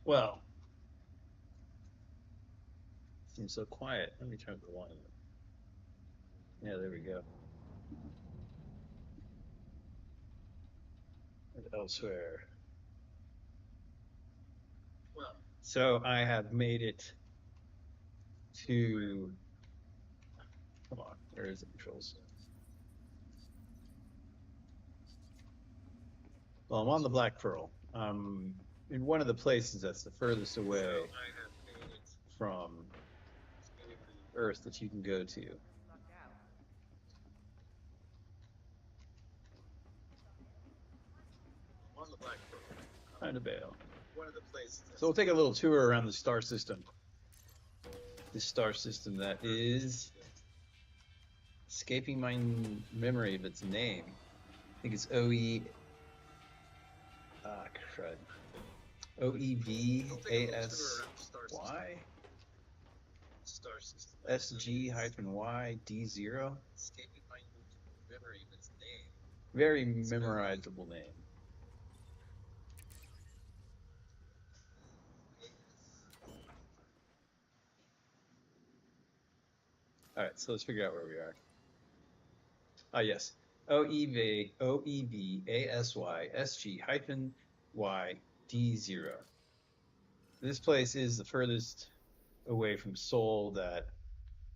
Well, seems so quiet. Let me turn the volume up. Yeah, there we go. And elsewhere. So I have made it to. Come on, where is the controls? Well, I'm on the Black Pearl. In one of the places that's the furthest away from Earth that you can go to. Time to bail. So we'll take a little tour around the star system. This star system that is escaping my memory of its name. I think it's crud. OEVASY SG-Y D0. Very memorizable name. All right, so let's figure out where we are. Ah, yes. OEVASY SG-Y D0. This place is the furthest away from Seoul that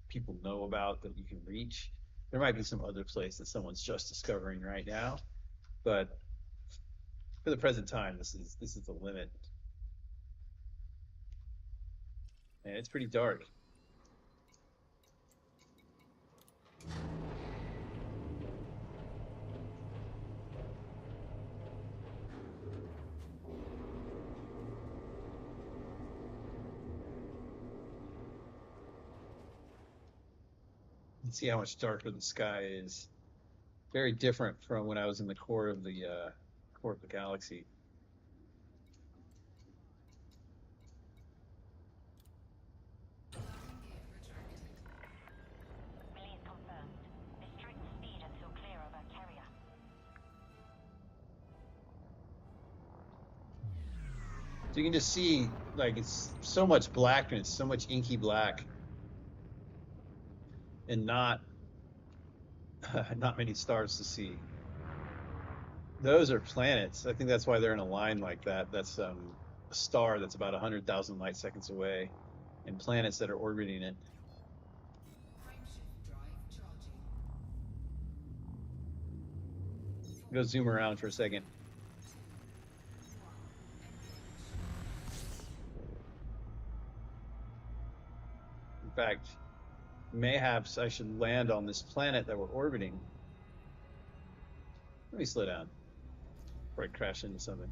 people know about that you can reach. There might be some other place that someone's just discovering right now, but for the present time, this is the limit, and it's pretty dark. You can see how much darker the sky is. Very different from when I was in the core of the galaxy. Release confirmed. Restrict speed until clear of our carrier. So you can just see like it's so much blackness, so much inky black, and not not many stars to see. Those are planets. I think that's why they're in a line like that. That's a star that's about 100,000 light seconds away, and planets that are orbiting it. Go zoom around for a second. In fact, mayhaps I should land on this planet that we're orbiting. Let me slow down before I crash into something.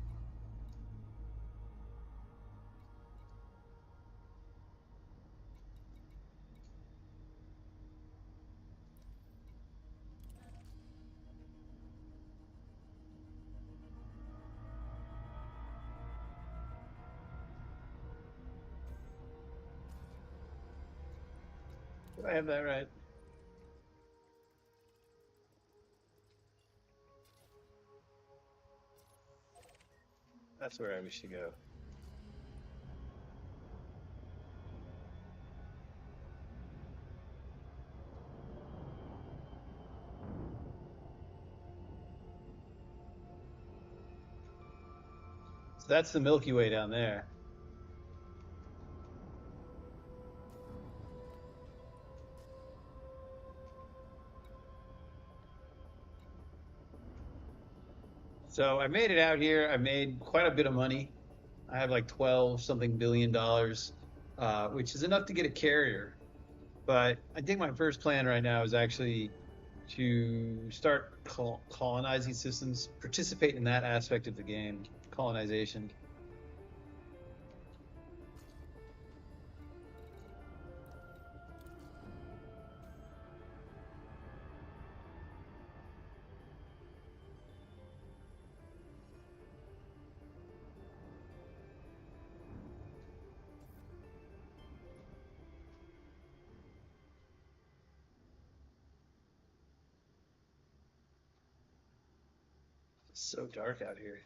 Did I have that right? That's where I wish to go. So that's the Milky Way down there. So I made it out here. I made quite a bit of money. I have like 12 something billion dollars, which is enough to get a carrier. But I think my first plan right now is actually to start colonizing systems, participate in that aspect of the game, colonization. It's so dark out here.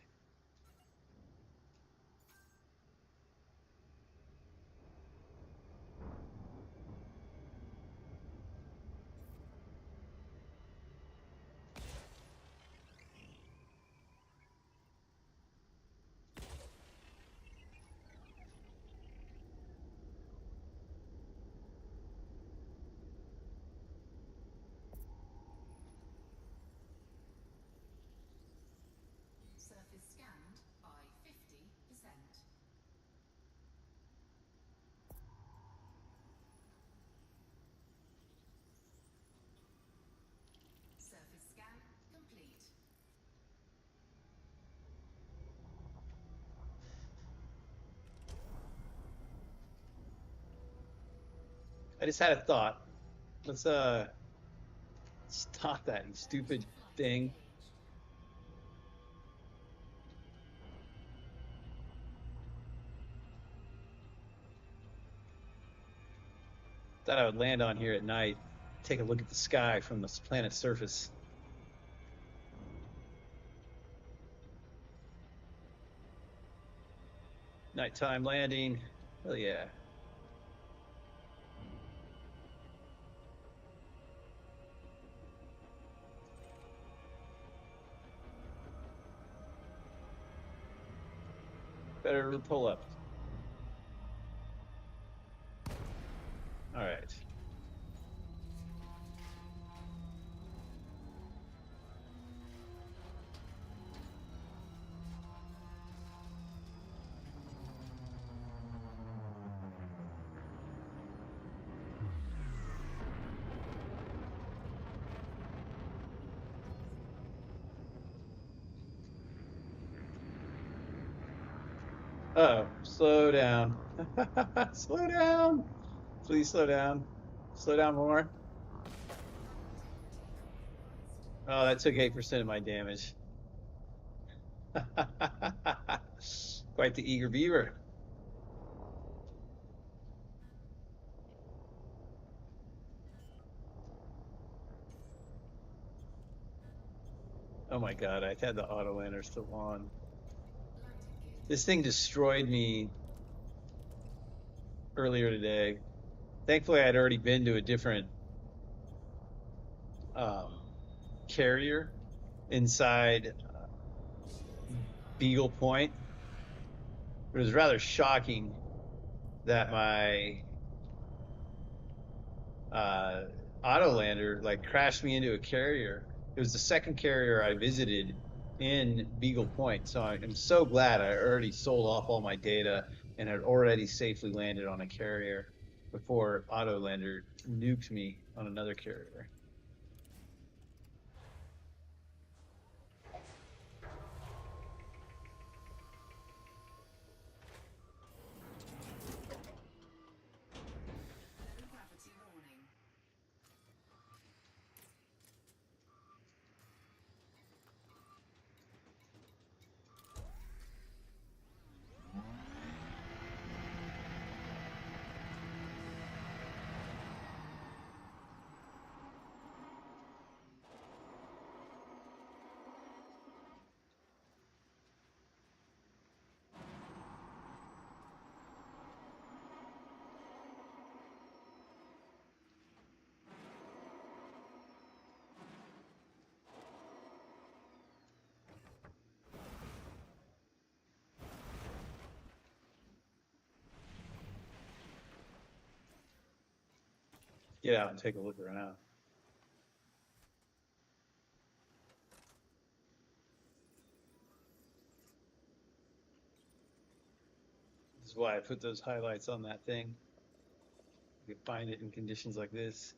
I just had a thought. Let's stop that, you stupid thing. Thought I would land on here at night, take a look at the sky from the planet's surface. Nighttime landing. Hell yeah. Better pull up. All right. Oh, slow down. Slow down. Please slow down. Slow down more. Oh, that took 8% of my damage. Quite the eager beaver. Oh my god, I had the auto lander still on. This thing destroyed me earlier today. Thankfully, I'd already been to a different um, carrier inside Beagle Point. It was rather shocking that my uh, Autolander like crashed me into a carrier. It was the second carrier I visited in Beagle Point, so I'm so glad I already sold off all my data and had already safely landed on a carrier before Autolander nuked me on another carrier. Get out and take a look around. This is why I put those highlights on that thing. You can find it in conditions like this.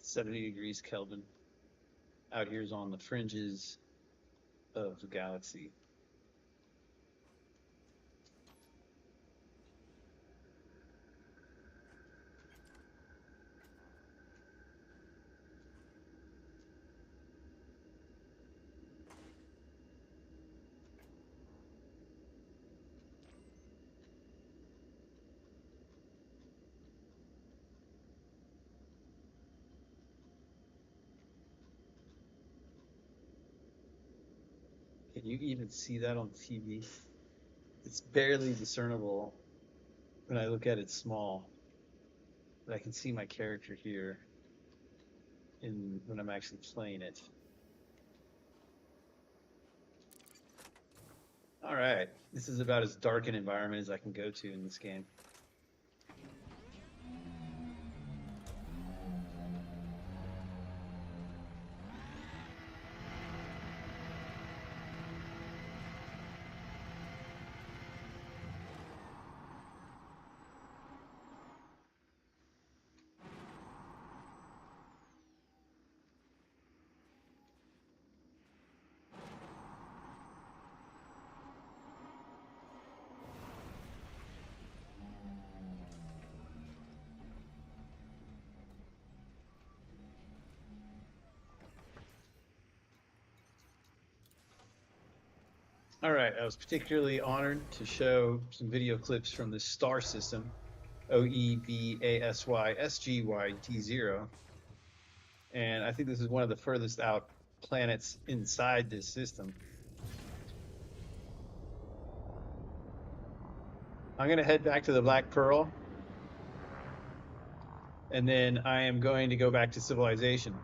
70 degrees Kelvin. Out here is on the fringes of the galaxy. Can you even see that on TV? It's barely discernible when I look at it small, but I can see my character here when I'm actually playing it. All right, this is about as dark an environment as I can go to in this game. All right, I was particularly honored to show some video clips from the star system, OEBASY-SGY-T0, and I think this is one of the furthest out planets inside this system. I'm going to head back to the Black Pearl, and then I am going to go back to civilization.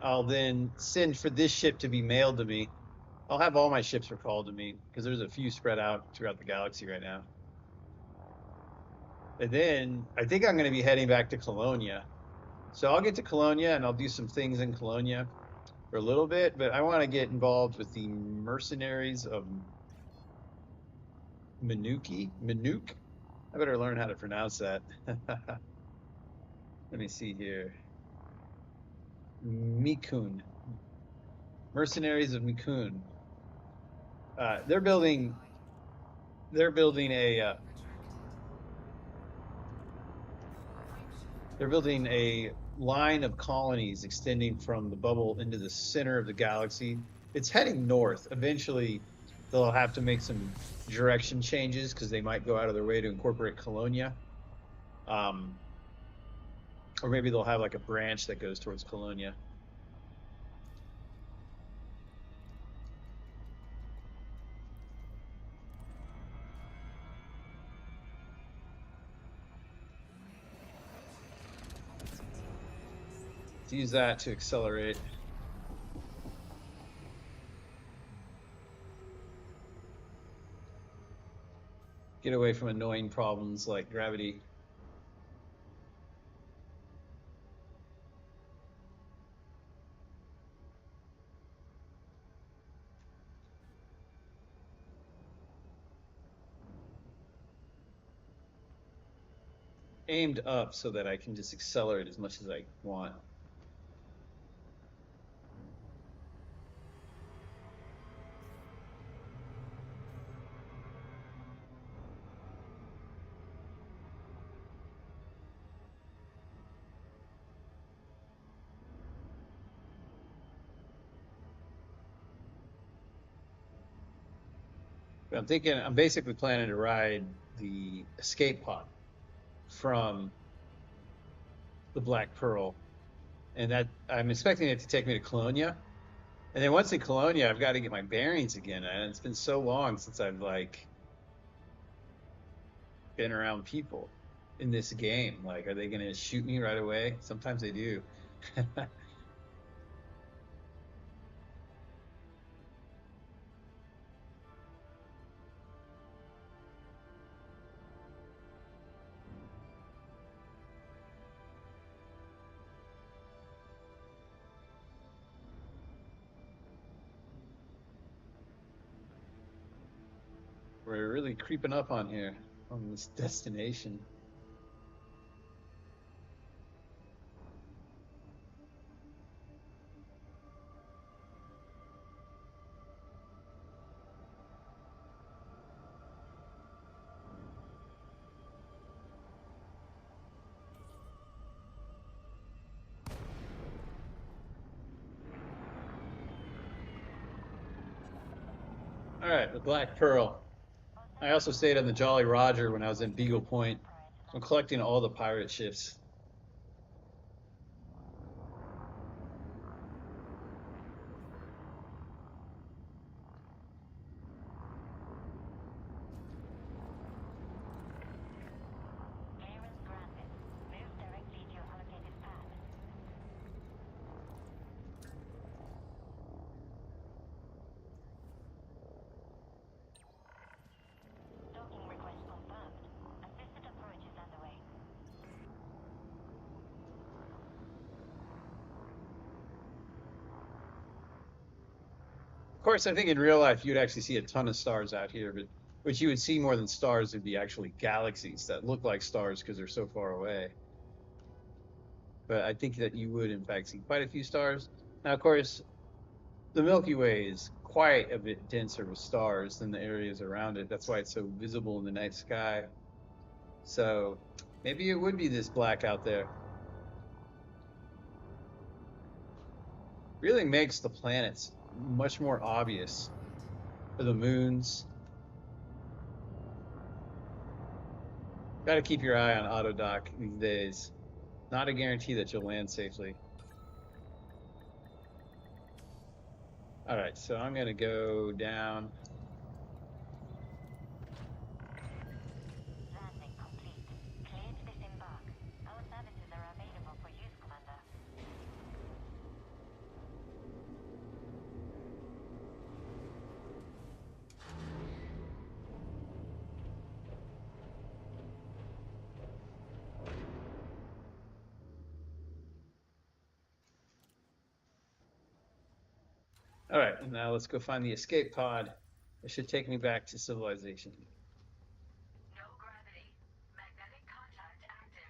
I'll then send for this ship to be mailed to me. I'll have all my ships recalled to me because there's a few spread out throughout the galaxy right now. And then I think I'm going to be heading back to Colonia. So I'll get to Colonia and I'll do some things in Colonia for a little bit, but I want to get involved with the mercenaries of Minuk. I better learn how to pronounce that. Let me see here. Mikun. Mercenaries of Mikun. They're building a line of colonies extending from the bubble into the center of the galaxy. It's heading north. Eventually, they'll have to make some direction changes because they might go out of their way to incorporate Colonia. Or maybe they'll have like a branch that goes towards Colonia. Let's use that to accelerate. Get away from annoying problems like gravity. Aimed up so that I can just accelerate as much as I want. I'm basically planning to ride the escape pod from the Black Pearl, and that I'm expecting it to take me to Colonia. And then once in Colonia, I've got to get my bearings again. And it's been so long since I've like been around people in this game. Like, are they going to shoot me right away? Sometimes they do. We're really creeping up on here on this destination. All right, the Black Pearl. I also stayed on the Jolly Roger when I was in Beagle Point. I'm collecting all the pirate ships. Clearance granted. Move directly to your allocated path. Docking request confirmed. Assisted approach is underway. Of course, I think in real life you'd actually see a ton of stars out here, but what you would see more than stars would be actually galaxies that look like stars because they're so far away. But I think that you would, in fact, see quite a few stars. Now, of course, the Milky Way is quite a bit denser with stars than the areas around it. That's why it's so visible in the night sky. So maybe it would be this black out there. Really makes the planets much more obvious or the moons. Got to keep your eye on AutoDock these days. Not a guarantee that you'll land safely. All right, so I'm gonna go down. Landing complete. Clear to disembark. Our services are available for use, Commander. All right, and now let's go find the escape pod. It should take me back to civilization. No gravity. Magnetic contact active.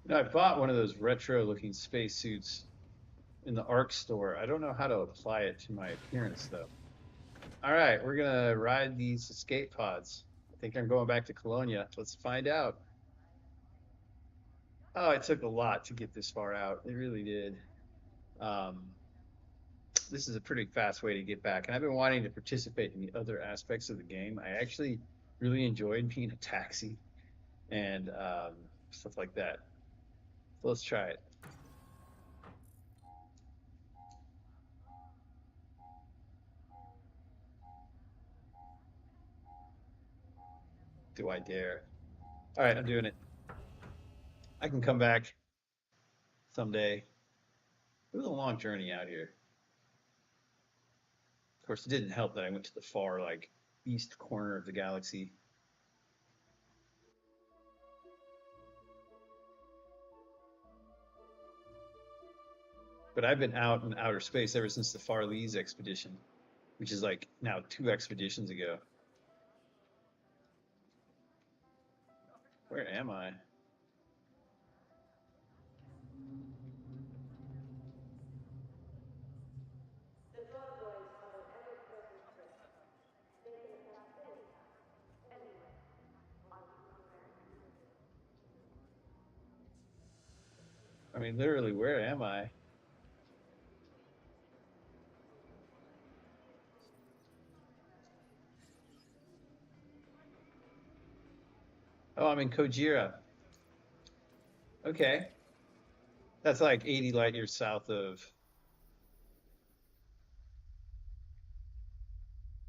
You know, I bought one of those retro-looking spacesuits in the ARC store. I don't know how to apply it to my appearance though. All right, we're gonna ride these escape pods. I think I'm going back to Colonia. Let's find out. Oh, it took a lot to get this far out. It really did. Um, this is a pretty fast way to get back. And I've been wanting to participate in the other aspects of the game. I actually really enjoyed being a taxi and stuff like that. So let's try it. Do I dare? All right, I'm doing it. I can come back someday. It was a long journey out here. Of course, it didn't help that I went to the far, like, east corner of the galaxy. But I've been out in outer space ever since the Far Lees expedition, which is like now 2 expeditions ago. Where am I? I mean, literally, where am I? Oh, I'm in Kojira. Okay. That's like 80 light years south of,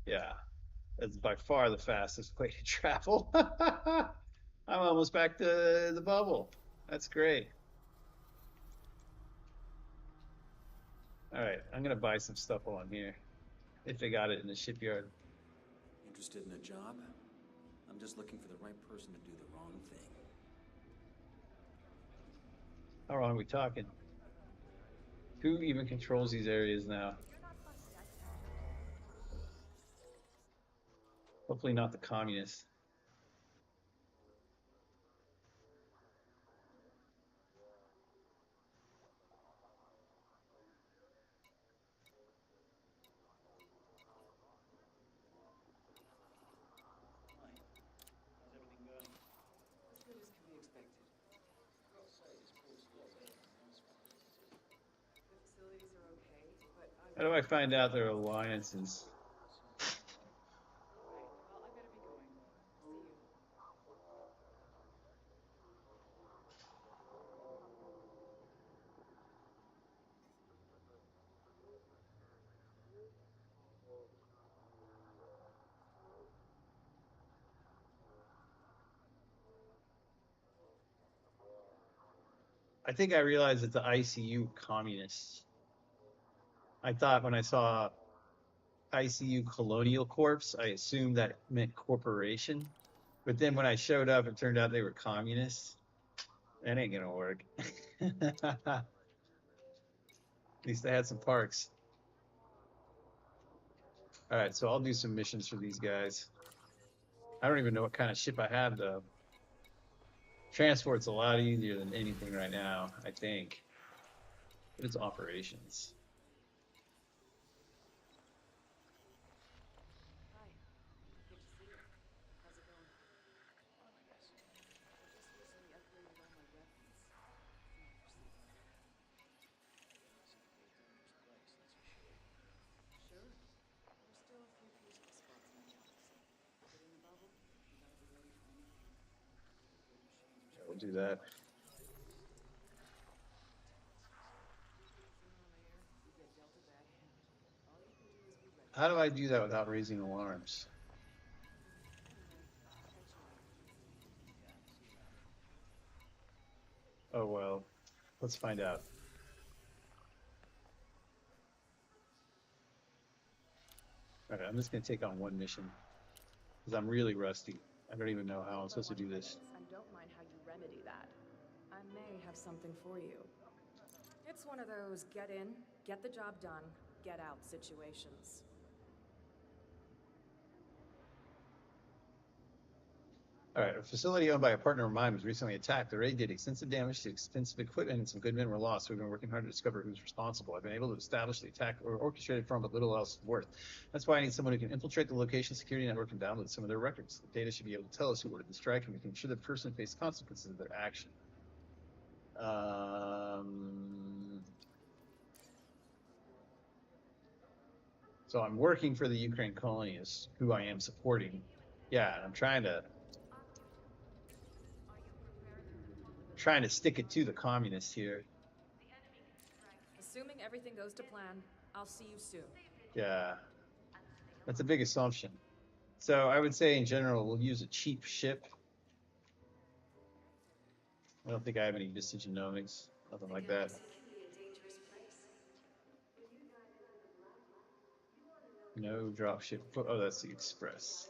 yeah, that's by far the fastest way to travel. I'm almost back to the bubble. That's great. All right, I'm gonna buy some stuff while I'm here. If they got it in the shipyard. Interested in a job? I'm just looking for the right person to do the wrong thing. How long are we talking? Who even controls these areas now? Hopefully not the communists. As good as can be expected. The facilities are okay, but How do I find out their alliances? Right. Well, I better be going. See you. I think I realized that the ICU communists. I thought when I saw ICU Colonial Corps. I assumed that meant corporation. But then when I showed up, it turned out they were communists. That ain't gonna work. At least they had some parks. All right, so I'll do some missions for these guys. I don't even know what kind of ship I have though. Transport's a lot easier than anything right now, I think. But it's operations. Hi. Good to see you. How's it going? Fine, I guess. I just recently upgraded all my weapons. From overseas. It's a pretty dangerous place, that's for sure. Sure. There's still a few peaceful spots in the galaxy. But in the bubble, you gotta be ready for anything. Good machines Yeah, are we'll do supposed to that. be Sooner or later, you get dealt a bad hand. All you can do is be ready. How do I do that without raising alarms? Anyway, I'll catch you later. Yeah, see you around. Oh well, let's find out. All right, I'm just gonna take on one mission because I'm really rusty. I don't even know how I'm supposed to do this. And don't mind how you remedy that. I may have something for you. It's one of those get in, get the job done, get out situations. All right, a facility owned by a partner of mine was recently attacked. The raid did extensive damage to expensive equipment and some good men were lost. We've been working hard to discover who's responsible. I've been able to establish the attack or orchestrated from, but little else is worth. That's why I need someone who can infiltrate the location security network and download some of their records. The data should be able to tell us who ordered the strike and we can ensure the person faces consequences of their action. So I'm working for the Ukraine colonists, who I am supporting. Yeah, and I'm trying to stick it to the communists here. Assuming everything goes to plan, I'll see you soon. Yeah, that's a big assumption. So I would say in general, we'll use a cheap ship. I don't think I have any genomics, nothing like that. No dropship. Oh, that's the Express.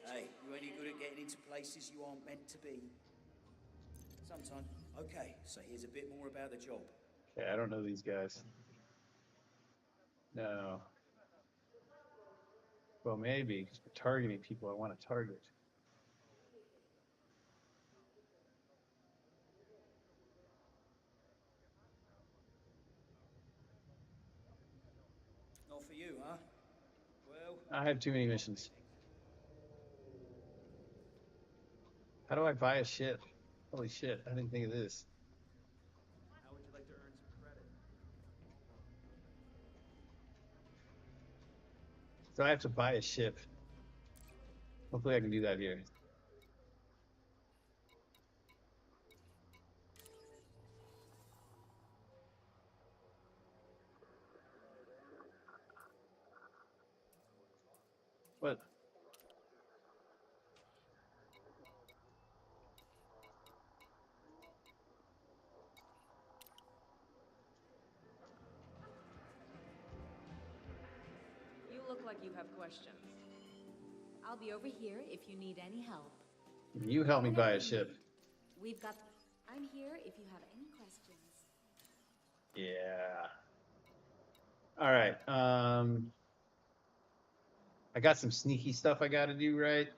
Hey, you any good at getting into places you aren't meant to be? Sometimes. Okay, so here's a bit more about the job. Okay, I don't know these guys. No. Well, maybe because we're targeting people I want to target. Not for you, huh? Well, I have too many missions. How do I buy a ship? Holy shit, I didn't think of this. how would you like to earn some credit? So I have to buy a ship. Hopefully I can do that here. What? You look like you have questions. I'll be over here if you need any help. You help me buy a ship. We've got. I'm here if you have any questions. Yeah. All right. I got some sneaky stuff I got to do, right?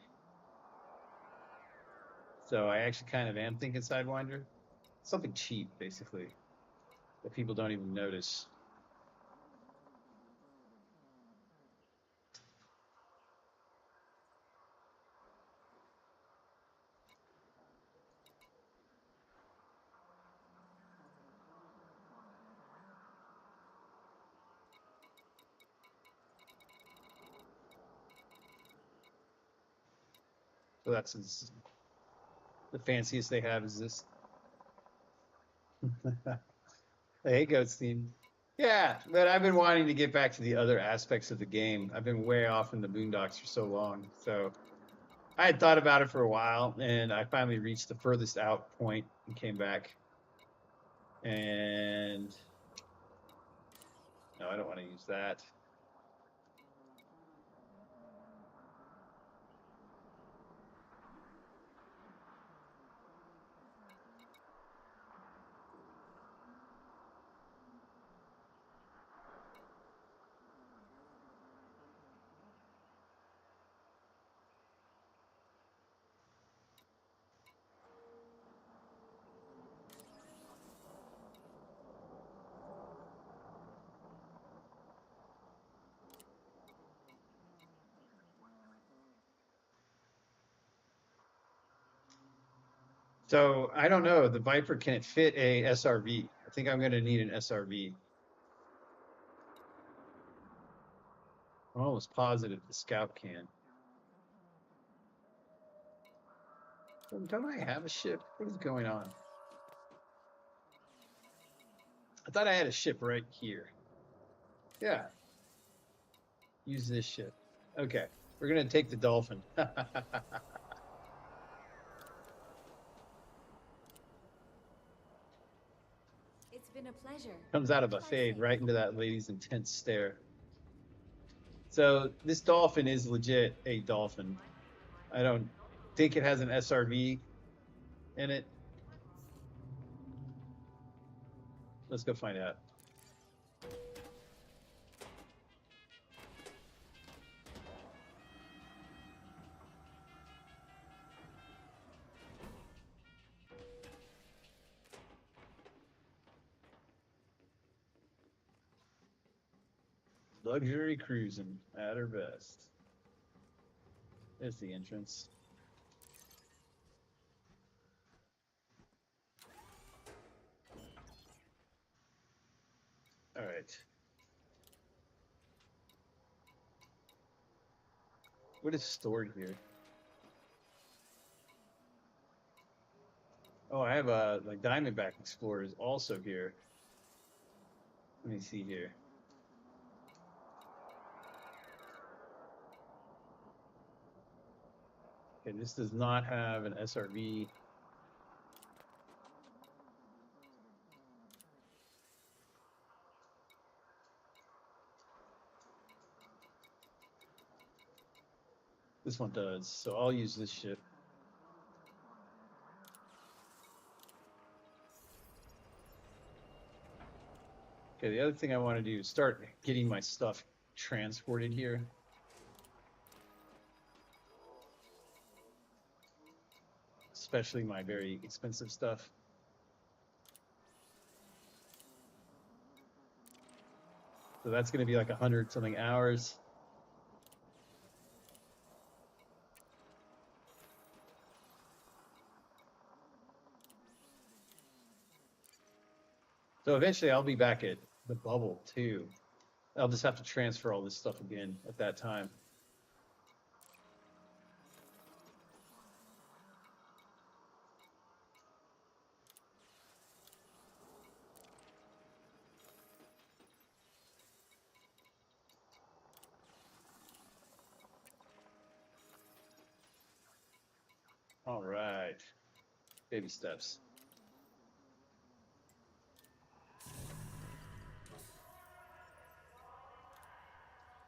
So I actually kind of am thinking Sidewinder. Something cheap, basically, that people don't even notice. So that's the fanciest they have is this. Hey, Goatstein. Yeah, but I've been wanting to get back to the other aspects of the game. I've been way off in the boondocks for so long. So I had thought about it for a while, and I finally reached the furthest out point and came back. And no, I don't want to use that. So I don't know. The Viper, can it fit a SRV? I think I'm going to need an SRV. I'm almost positive the Scout can. Don't I have a ship? What is going on? I thought I had a ship right here. Yeah. Use this ship. Okay. We're going to take the Dolphin. It's been a pleasure. Comes out of a Drive fade safe. right into that lady's intense stare. So this Dolphin is legit a Dolphin. I don't think it has an SRV in it. Let's go find out. Luxury cruising at her best. There's the entrance. All right. What is stored here? Oh, I have a like Diamondback Explorer is also here. Let me see here. Okay, this does not have an SRV. This one does, so I'll use this ship. Okay, the other thing I want to do is start getting my stuff transported here. Especially my very expensive stuff. So that's going to be like 100 something hours. So eventually I'll be back at the bubble too. I'll just have to transfer all this stuff again at that time. All right. Baby steps.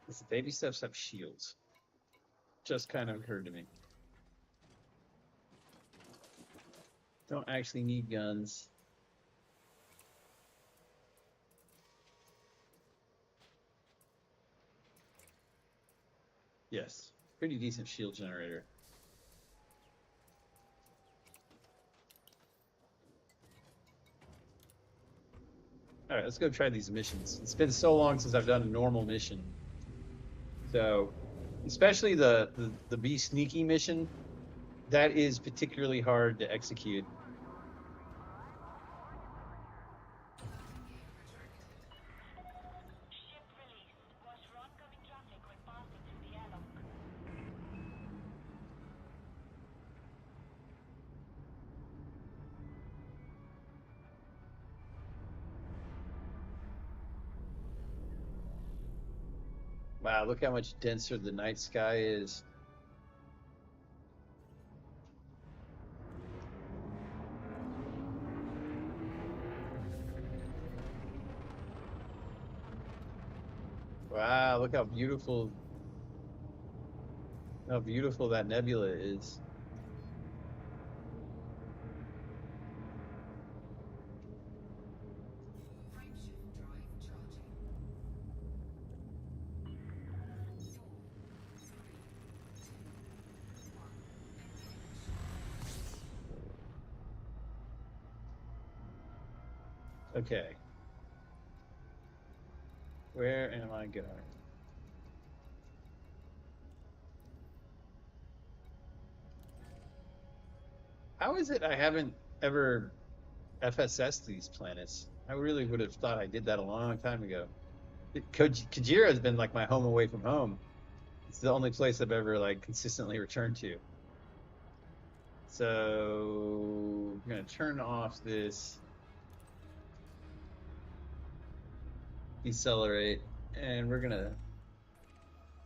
Does the baby steps have shields? Just kind of occurred to me. Don't actually need guns. Yes, pretty decent shield generator. All right, let's go try these missions. It's been so long since I've done a normal mission. So, especially the be sneaky mission, that is particularly hard to execute. Ship released. Watch for oncoming traffic when passing through the airlock. Wow, look how much denser the night sky is. Wow, look how beautiful that nebula is. Okay, where am I going? How is it I haven't ever FSS these planets? I really would have thought I did that a long time ago. Kajira has been like my home away from home. It's the only place I've ever like consistently returned to. So I'm gonna turn off this decelerate, and we're gonna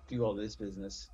do all this business.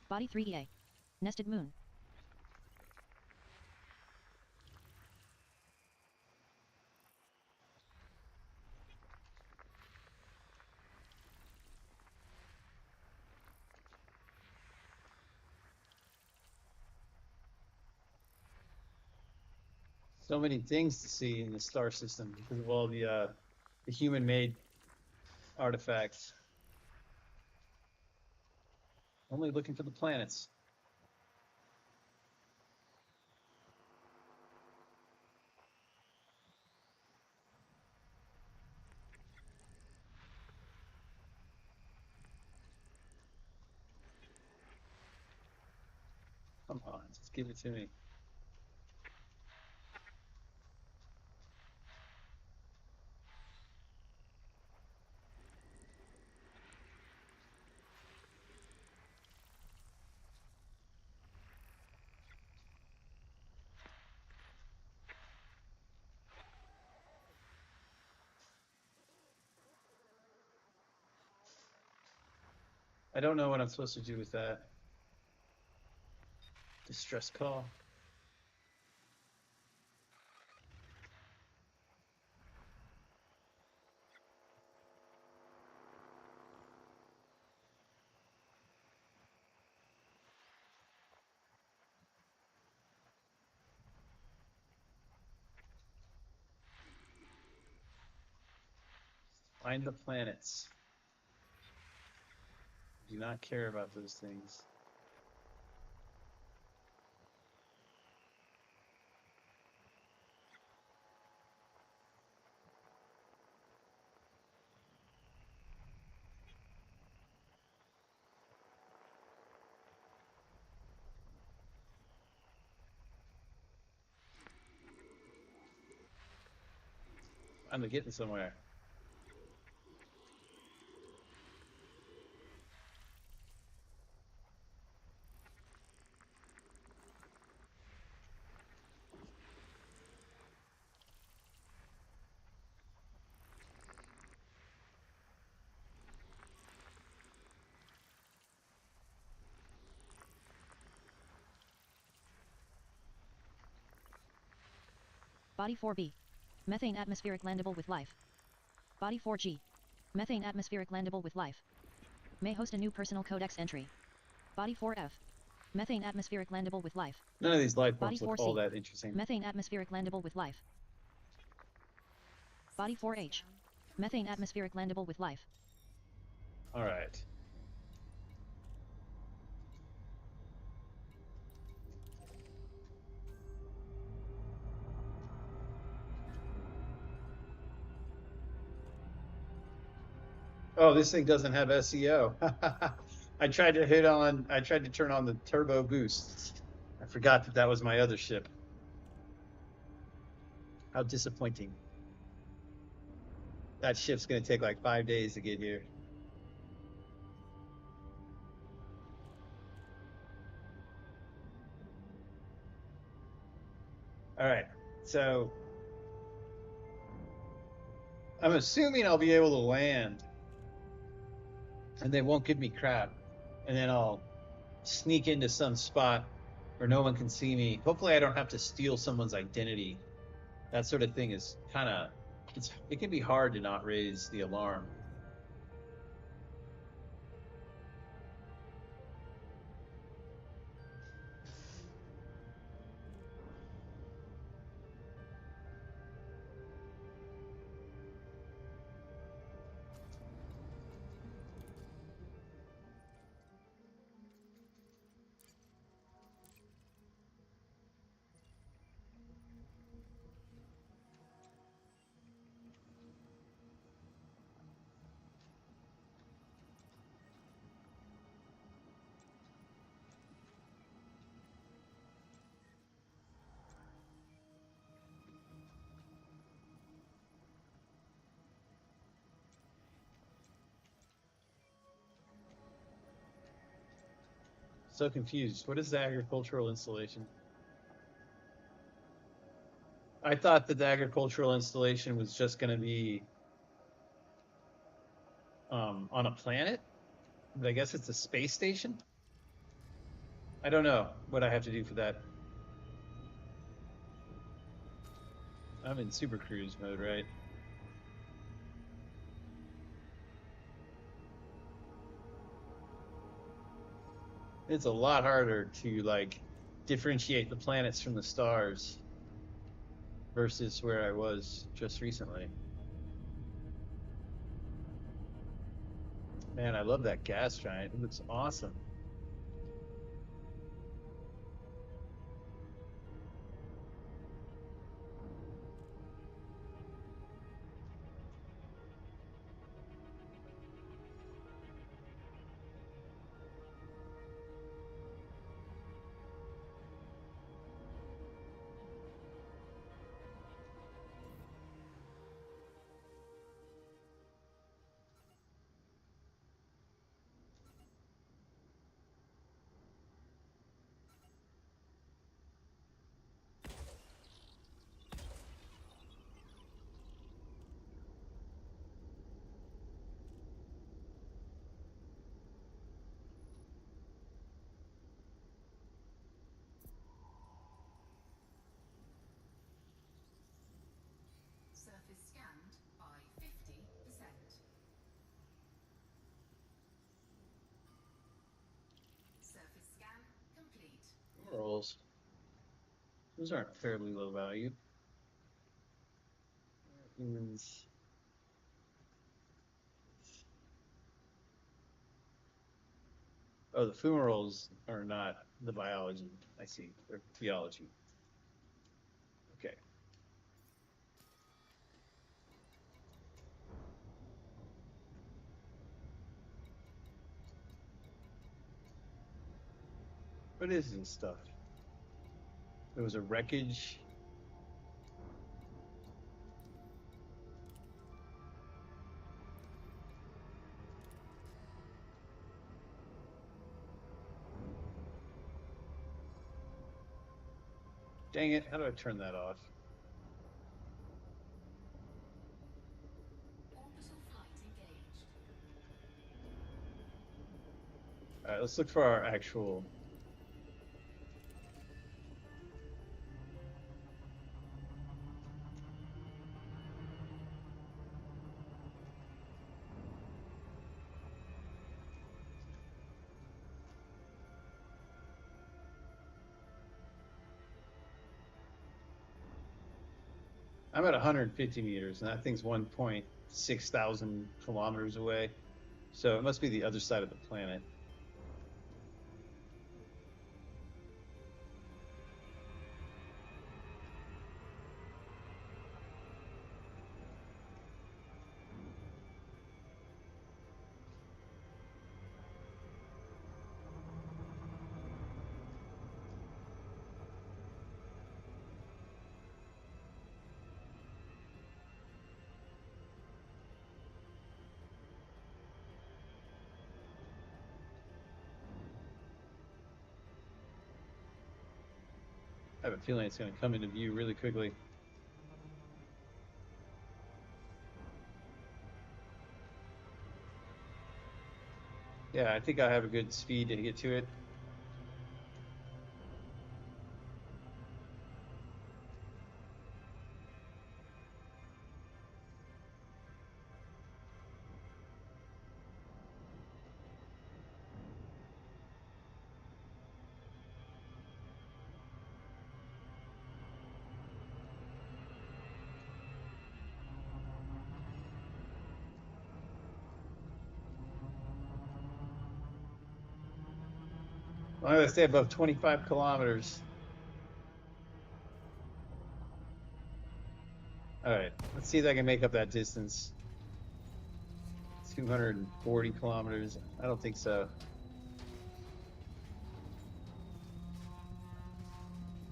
Body 3EA. Nested moon. So many things to see in the star system because of all the human-made artifacts. Only looking for the planets. Come on, just give it to me. I don't know what I'm supposed to do with that. Distress call. Find the planets. Do not care about those things. I'm getting somewhere. Body 4B. Methane atmospheric landable with life. Body 4G. Methane atmospheric landable with life. May host a new personal codex entry. Body 4F. Methane atmospheric landable with life. None of these life Body forms look 4C. all that interesting. Methane atmospheric landable with life. Body 4H. Methane atmospheric landable with life. All right. Oh, this thing doesn't have SEO. I tried to turn on the turbo boost. I forgot that that was my other ship. How disappointing. That ship's gonna take like 5 days to get here. All right, so I'm assuming I'll be able to land and they won't give me crap. And then I'll sneak into some spot where no one can see me. Hopefully I don't have to steal someone's identity. That sort of thing is it can be hard to not raise the alarm. So confused. What is the agricultural installation? I thought that the agricultural installation was just going to be on a planet, but I guess it's a space station. I don't know what I have to do for that. I'm in Super Cruise mode, right? It's a lot harder to like differentiate the planets from the stars versus where I was just recently. Man, I love that gas giant. It looks awesome. Surface scanned by 50%. Surface scan complete. Rolls. Those aren't fairly low value. Humans. Oh, the fumaroles are not the biology. I see. They're theology. Okay. What is this stuff? There was a wreckage. Dang it, how do I turn that off? Orbital flight engaged. Alright, let's look for our actual. I'm at 150 meters, and that thing's 1.6 thousand kilometers away. So it must be the other side of the planet. I have a feeling it's going to come into view really quickly. Yeah, I think I have a good speed to get to it. As long as I stay above 25 kilometers. All right, let's see if I can make up that distance. 240 kilometers. I don't think so.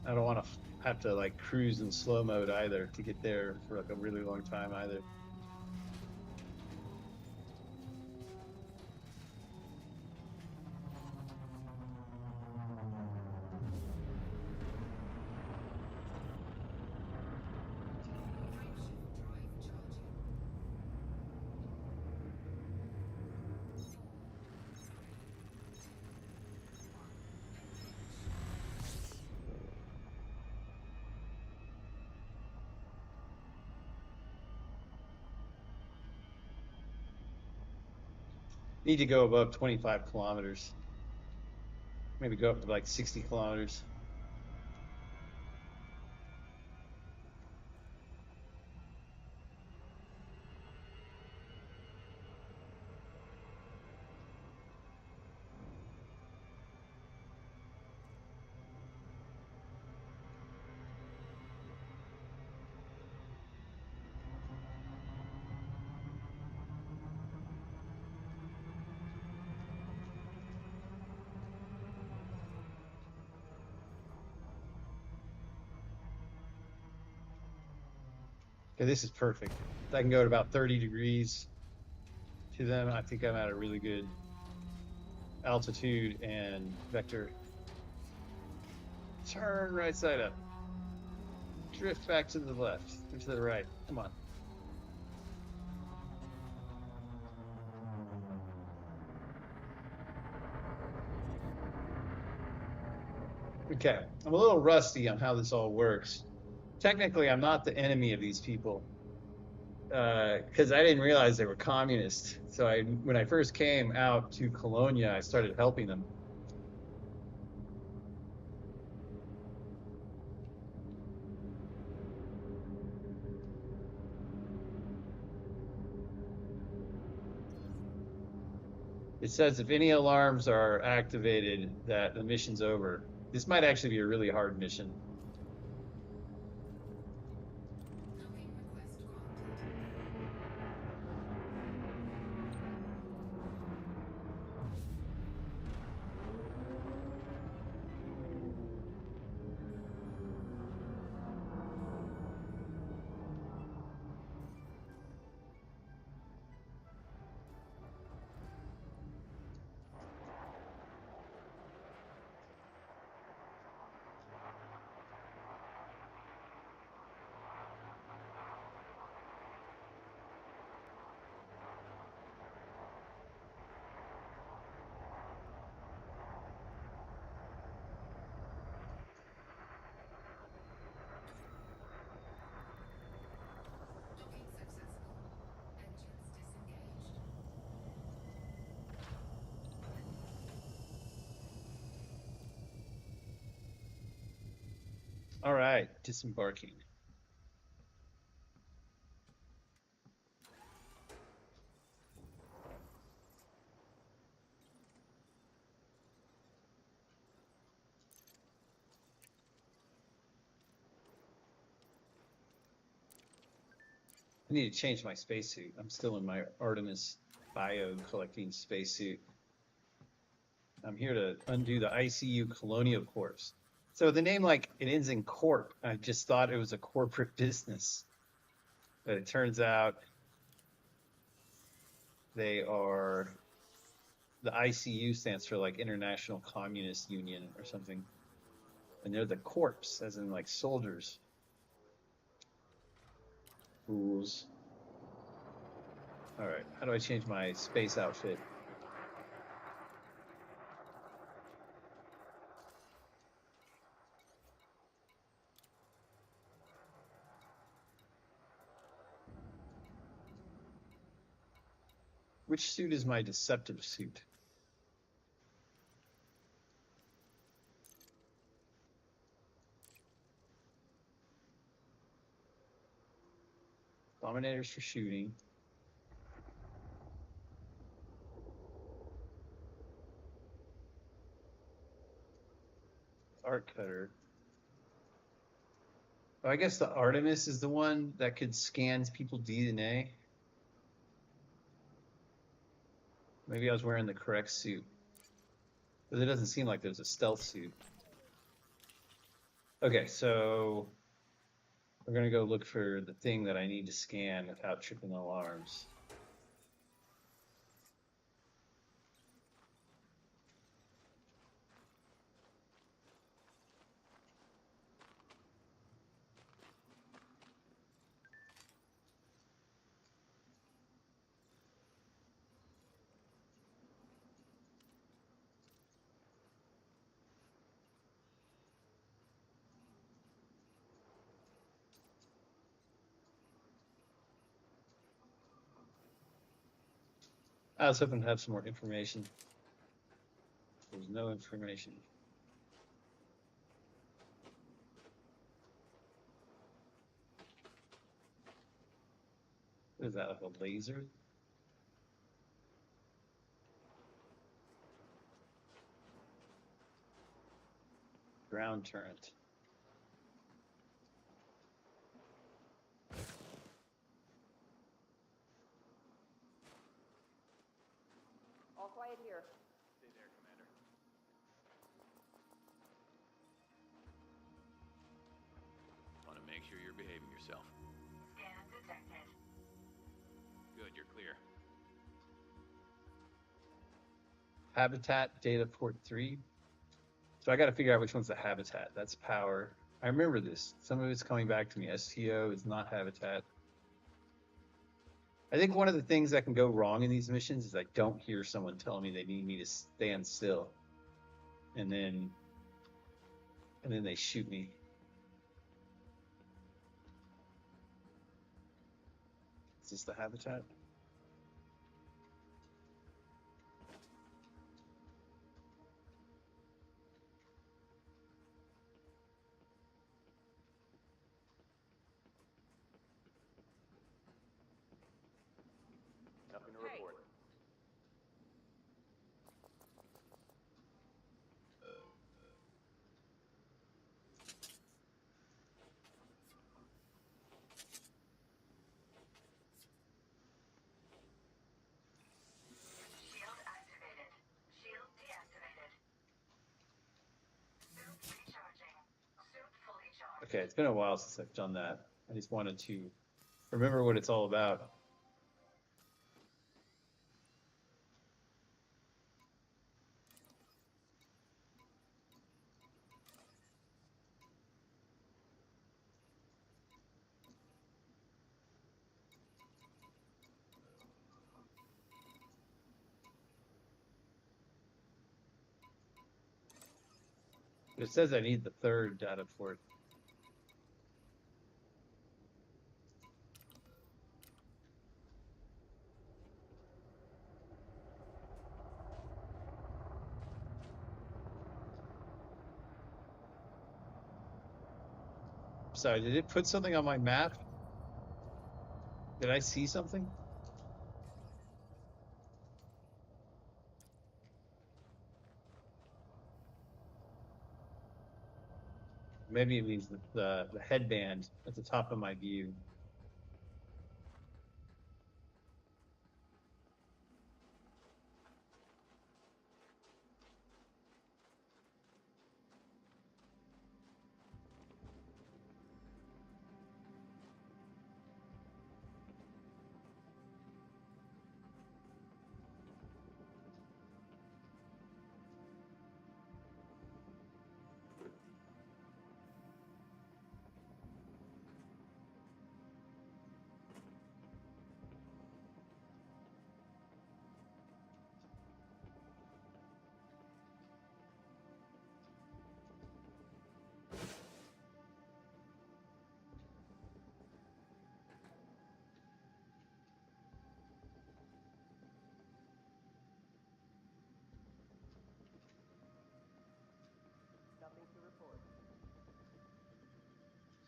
I don't want to have to like cruise in slow mode either to get there for like a really long time either. Frameshift drive charging. Need to go above 25 kilometers. Maybe go up to like 60 kilometers. Okay, this is perfect. If I can go at about 30 degrees to them, I think I'm at a really good altitude and vector. Turn right side up. Drift back to the left, or to the right. Come on. Okay, I'm a little rusty on how this all works. Technically, I'm not the enemy of these people because I didn't realize they were communists. So when I first came out to Colonia, I started helping them. It says if any alarms are activated, that the mission's over. This might actually be a really hard mission. Docking request granted. Docking successful. Engines disengaged. All right, disembarking. I need to change my spacesuit. I'm still in my Artemis Bio collecting spacesuit. I'm here to undo the ICU Colonial Corps. So the name, like, it ends in corp. I just thought it was a corporate business. But it turns out they are, the ICU stands for like International Communist Union or something. And they're the corps, as in like soldiers. Fools. Alright, how do I change my space outfit? Which suit is my deceptive suit? Dominators for shooting. Art cutter. Oh, I guess the Artemis is the one that could scan people's DNA. Maybe I was wearing the correct suit. But it doesn't seem like there's a stealth suit. Okay, so we're gonna go look for the thing that I need to scan without tripping alarms. I was hoping to have some more information. There's no information. What is that, like a laser? Ground turret. All quiet here. Stay there, Commander. Want to make sure you're behaving yourself. Scan detected. Good, you're clear. Habitat data port 3. So I got to figure out which one's the habitat. That's power. I remember this. Some of it's coming back to me. STO is not habitat. I think one of the things that can go wrong in these missions is I don't hear someone tell me they need me to stand still. And then they shoot me. Is this the habitat? Nothing to Hey. report. Shield activated. Shield deactivated. Suit recharging. Suit fully charged. Okay, it's been a while since I've done that. I just wanted to remember what it's all about. It says I need the third data port. Sorry, did it put something on my map? Did I see something? Maybe it means the headband at the top of my view.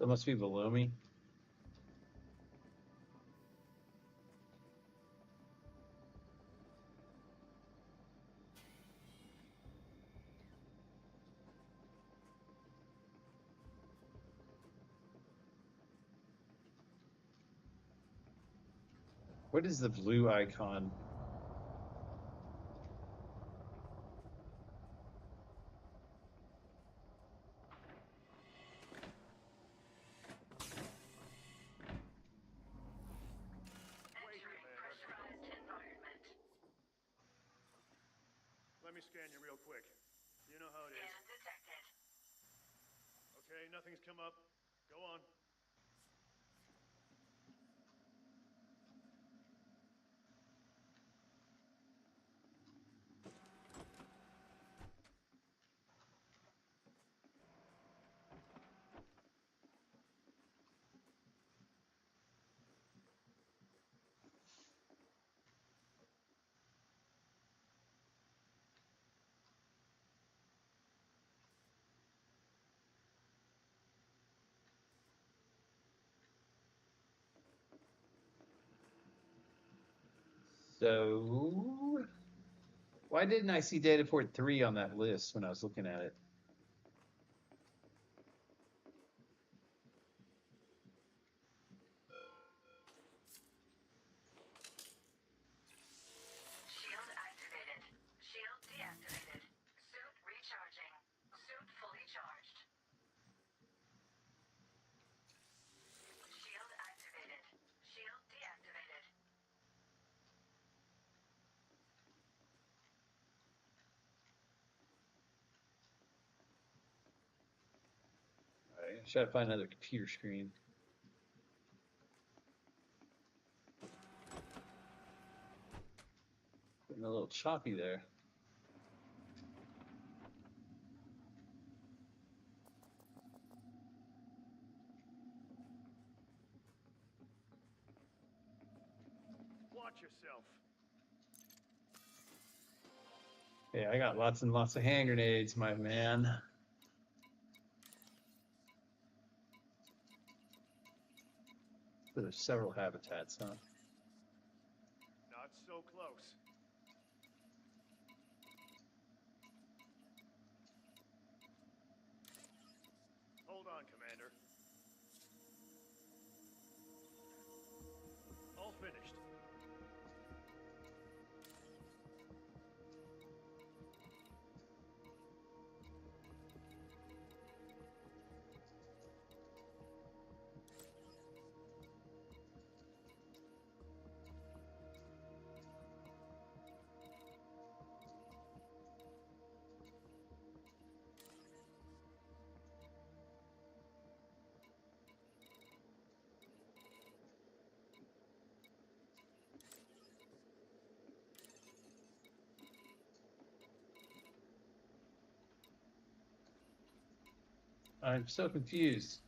That must be below me. What is the blue icon? Let me scan you real quick. You know how it is. detected. Okay, nothing's come up. Go on. So, why didn't I see Dataport 3 on that list when I was looking at it? Shield activated. Shield deactivated. Suit recharging. Suit fully charged. Shield activated. Shield deactivated. All right, I should find another computer screen. Getting a little choppy there. Watch yourself. Hey, I got lots and lots of hand grenades, my man. So there's several habitats, huh? Not so close. Hold on, Commander. All finished. I'm so confused.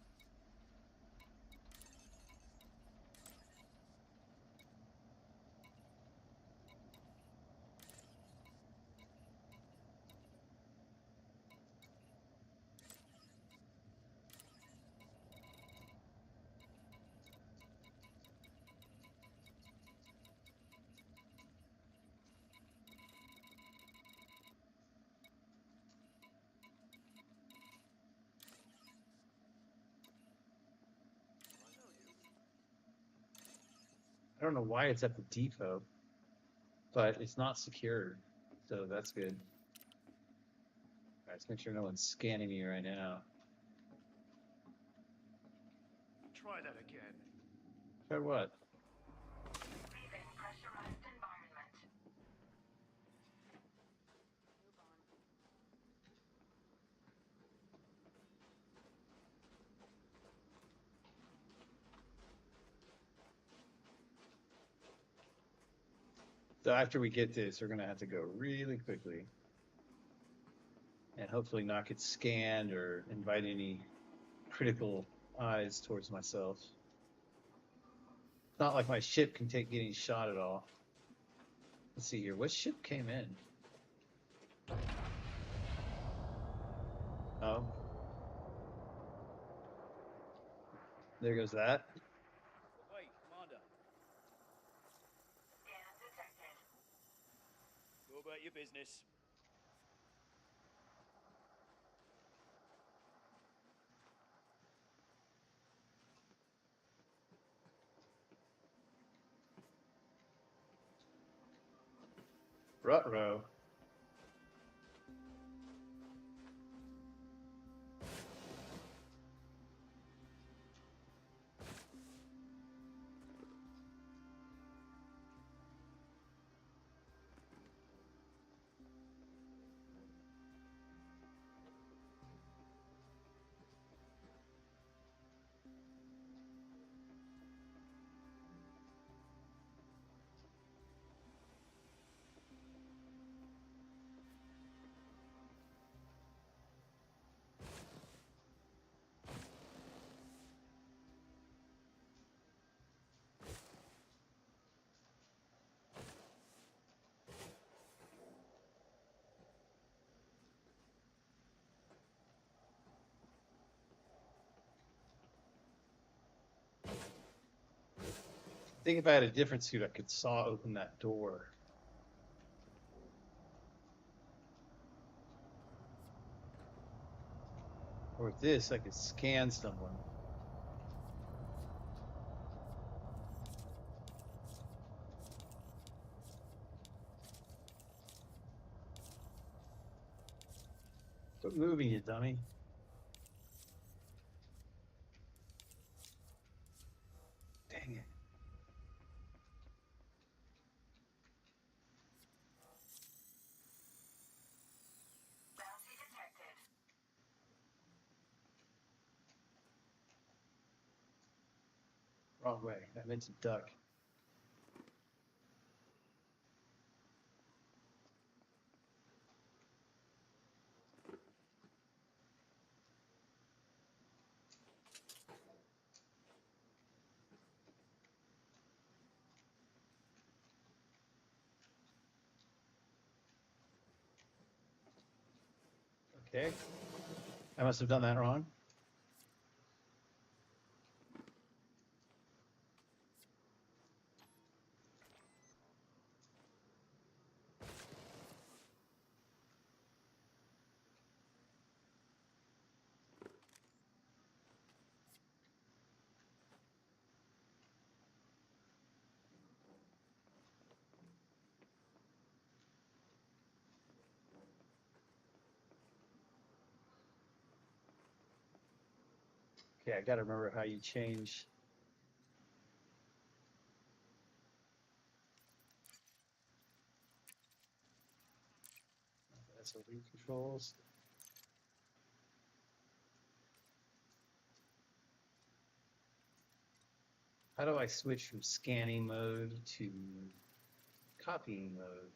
I don't know why it's at the depot, but it's not secured, so that's good. All right, let's make sure no one's scanning me right now. Try that again. Try what? Leaving pressurized environment. So after we get this, we're gonna have to go really quickly. And hopefully not get scanned or invite any critical eyes towards myself. It's not like my ship can take getting shot at all. Let's see here. What ship came in? Oh. There goes that. Hey, Commander. Scan detected. Go about your business. Ruh-roh. I think if I had a different suit, I could saw open that door. Or with this, I could scan someone. Quit moving, you dummy. Dang it. Bounty detected. Wrong way. I meant to duck. Okay. I must have done that wrong. Okay, I gotta remember how you change. SOD controls. How do I switch from scanning mode to copying mode?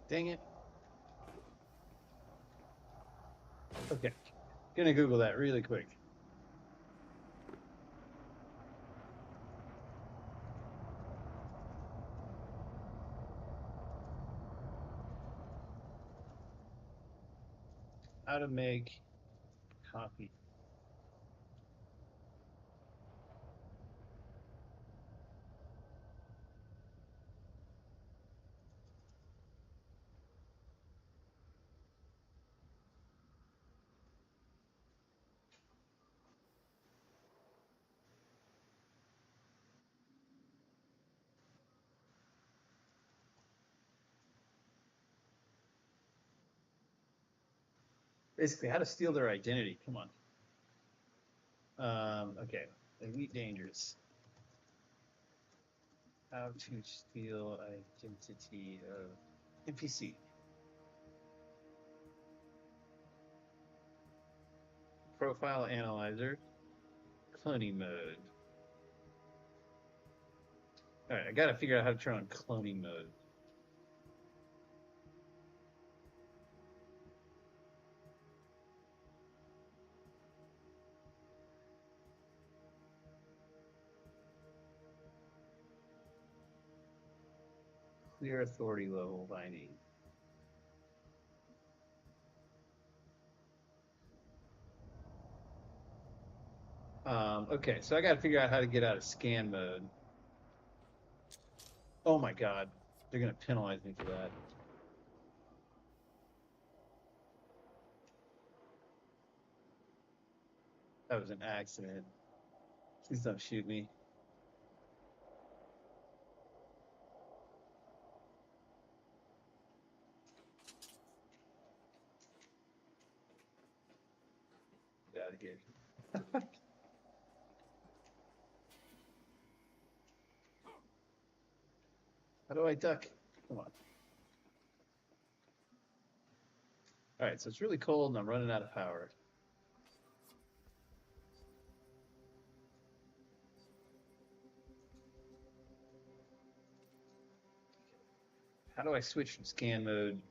Dang it. Okay. Gonna Google that really quick. How to make copy. Basically, how to steal their identity. Come on. Okay. Elite Dangerous. How to steal identity of NPC. Profile Analyzer. Cloning mode. Alright, I gotta figure out how to turn on cloning mode. Clear authority level binding. Okay, so I gotta figure out how to get out of scan mode. Oh my god, they're gonna penalize me for that. That was an accident. Please don't shoot me. Get out of here. How do I duck? Come on. Alright, so it's really cold and I'm running out of power. How do I switch from scan mode?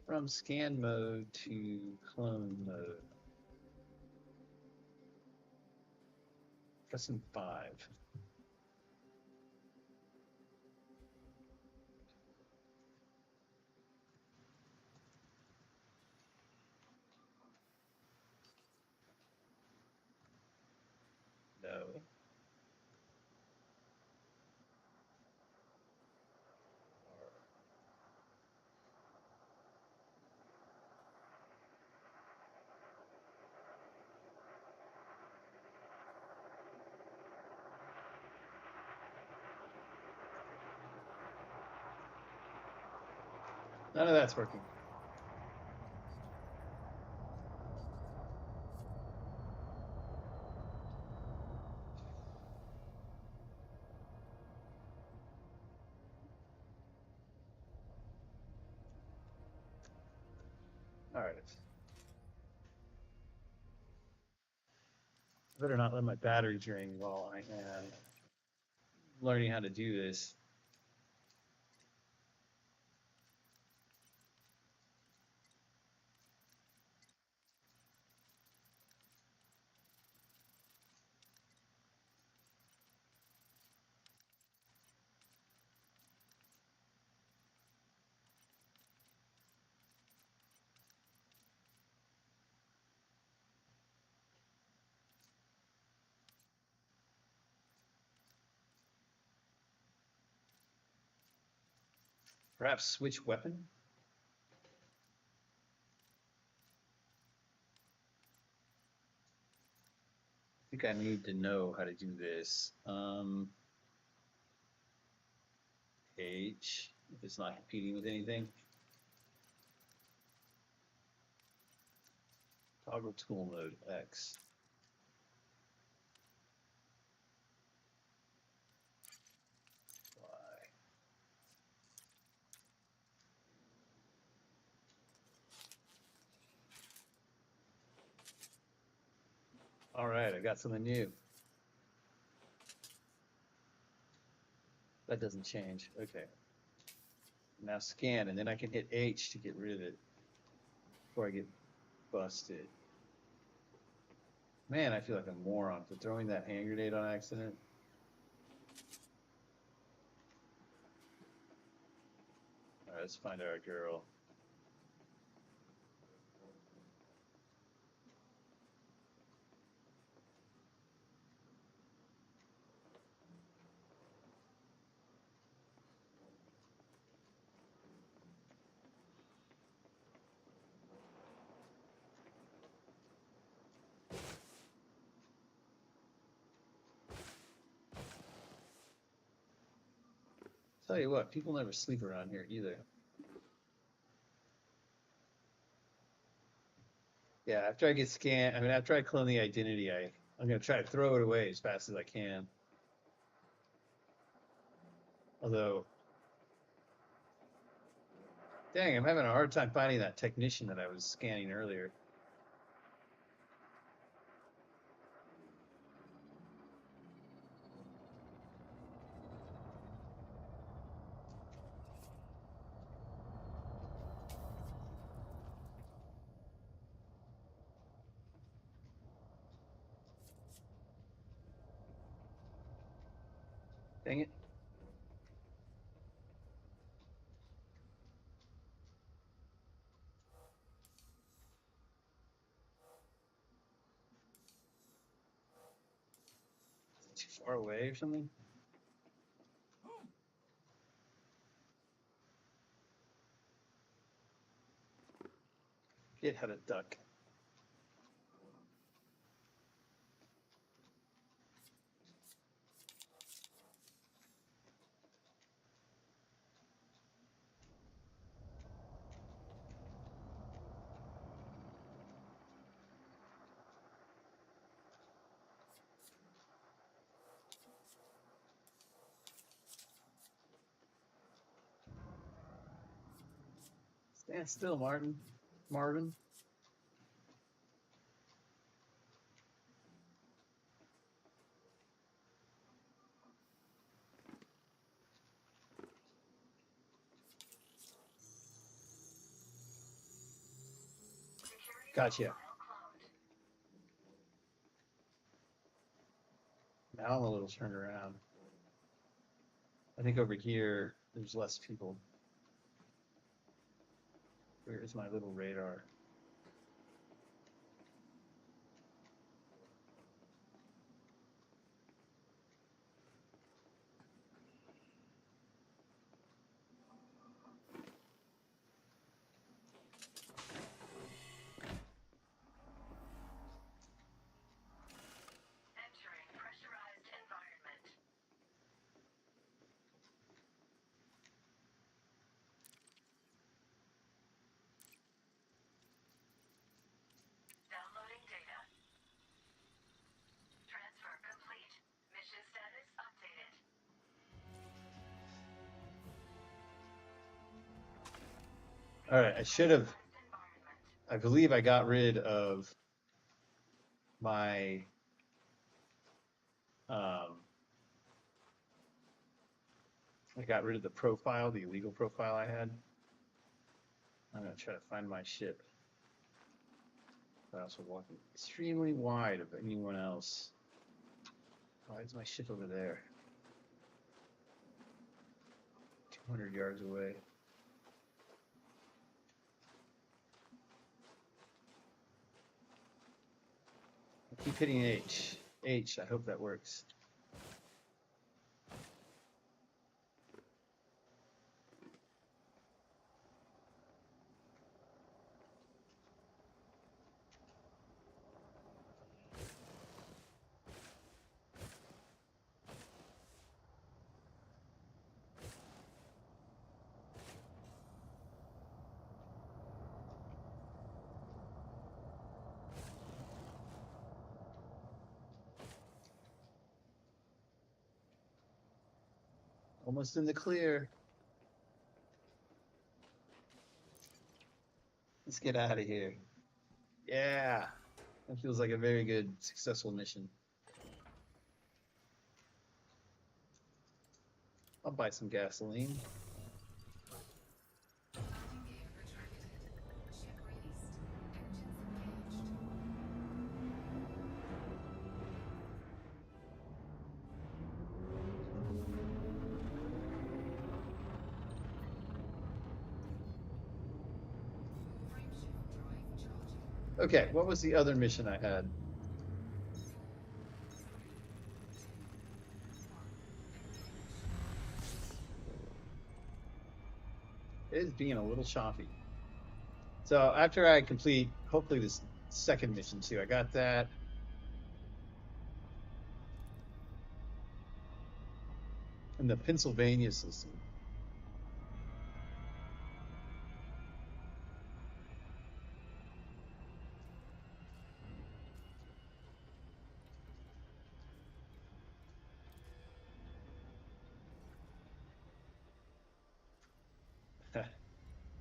From scan mode to clone mode. Pressing 5. No. None of that's working. Alright. Better not let my battery drain while I am learning how to do this. Perhaps switch weapon? I think I need to know how to do this. H, if it's not competing with anything. Toggle tool mode, X. Y. All right, I got something new. That doesn't change. Okay. Now scan, and then I can hit H to get rid of it before I get busted. Man, I feel like a moron for throwing that hand grenade on accident. All right, let's find our girl. tell you what, people never sleep around here either. Yeah, after I get scanned, I mean, after I clone the identity, I'm gonna try to throw it away as fast as I can. Although, dang, I'm having a hard time finding that technician that I was scanning earlier. Dang it. Too far away or something? Get how to duck. Stand still, Marvin. Gotcha. Now I'm a little turned around. I think over here, there's less people. Where is my little radar? Entering pressurized environment. Downloading data. Transfer complete. Mission status updated. All right, I should have. I believe I got rid of my I got rid of the profile, the illegal profile I had. I'm gonna try to find my ship. I also walking extremely wide of anyone else. Why is my ship over there? 200 yards away. I keep hitting H. H, I hope that works. Almost in the clear. Let's get out of here. Yeah, that feels like a very good, successful mission. I'll buy some gasoline. Landing gear retracted. Ship released. Engines engaged. Frameshift drive charging. Okay, what was the other mission I had? It is being a little choppy. So after I complete, hopefully this second mission too, I got that. And the Pennsylvania system.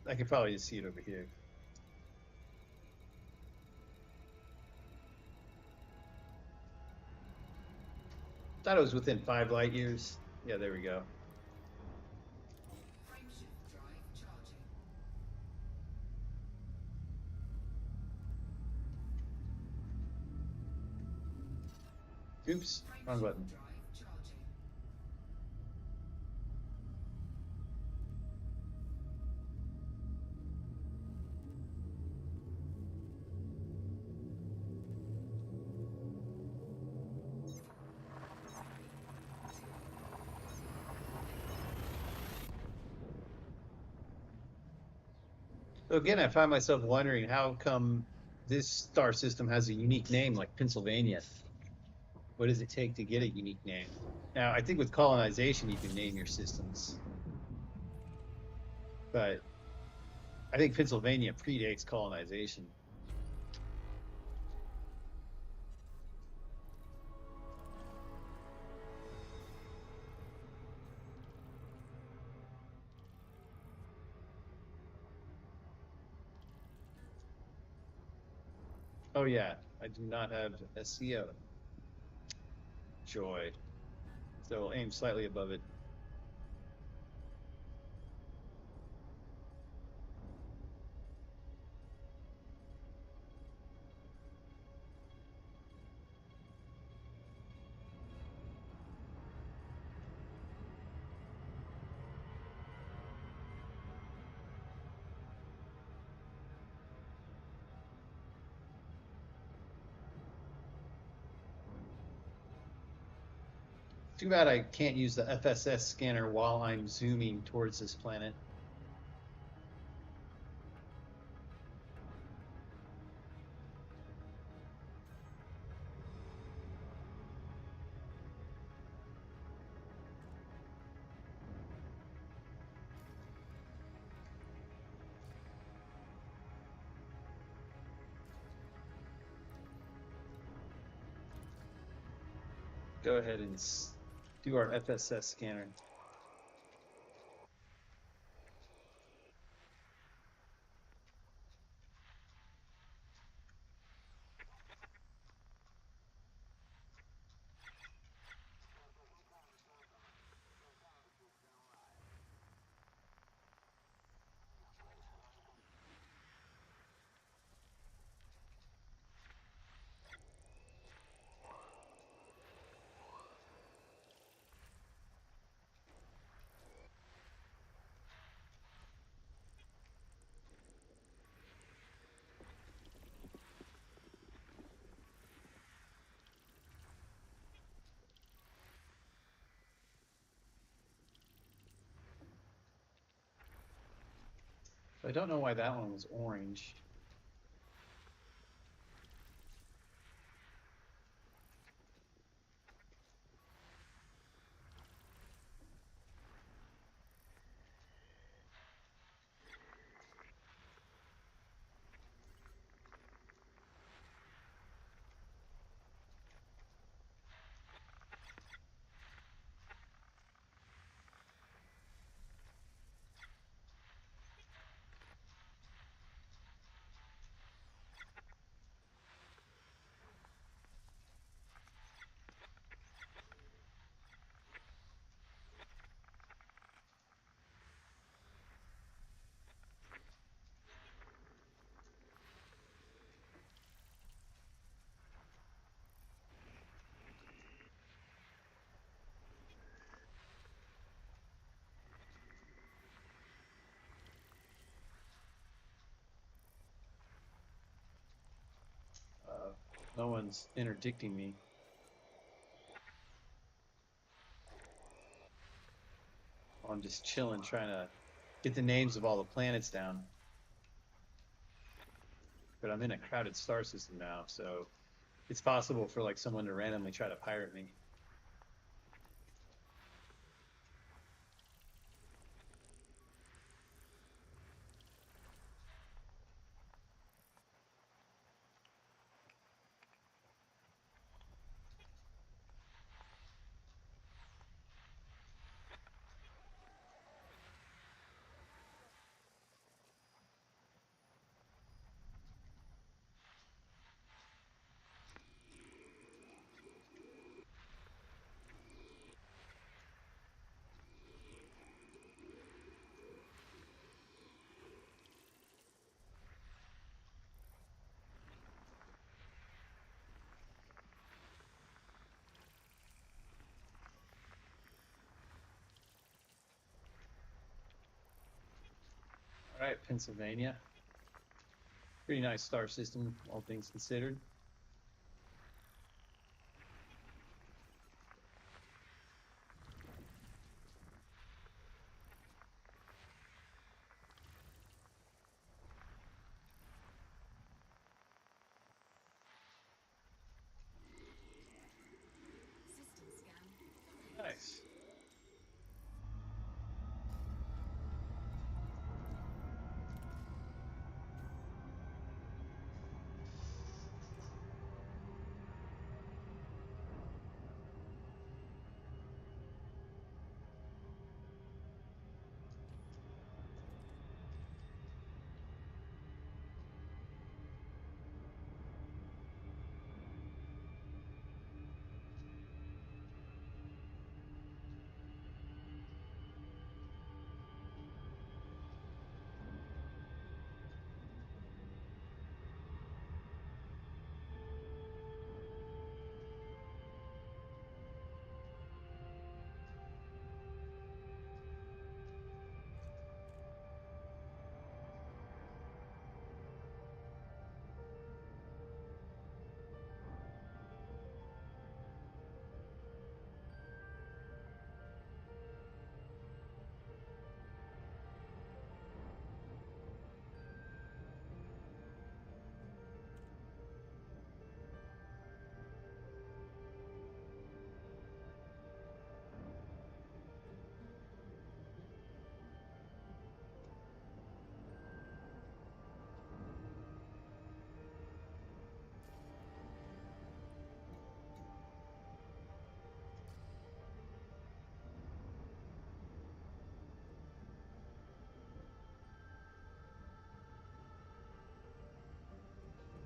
I could probably just see it over here. Thought it was within 5 light years. Yeah, there we go. Frameshift drive charging. Oops, wrong button. Drive charging. So again, I find myself wondering how come this star system has a unique name like Pennsylvania? What does it take to get a unique name? Now, I think with colonization, you can name your systems. But I think Pennsylvania predates colonization. Oh yeah, I do not have SCO. Joy. So we'll aim slightly above it. Too bad I can't use the FSS scanner while I'm zooming towards this planet. Go ahead and do our FSS scanner. I don't know why that one was orange. No one's interdicting me. I'm just chilling, trying to get the names of all the planets down. But I'm in a crowded star system now, so it's possible for like someone to randomly try to pirate me. Alright, Pennsylvania. Pretty nice star system, all things considered. System scan complete. Nice.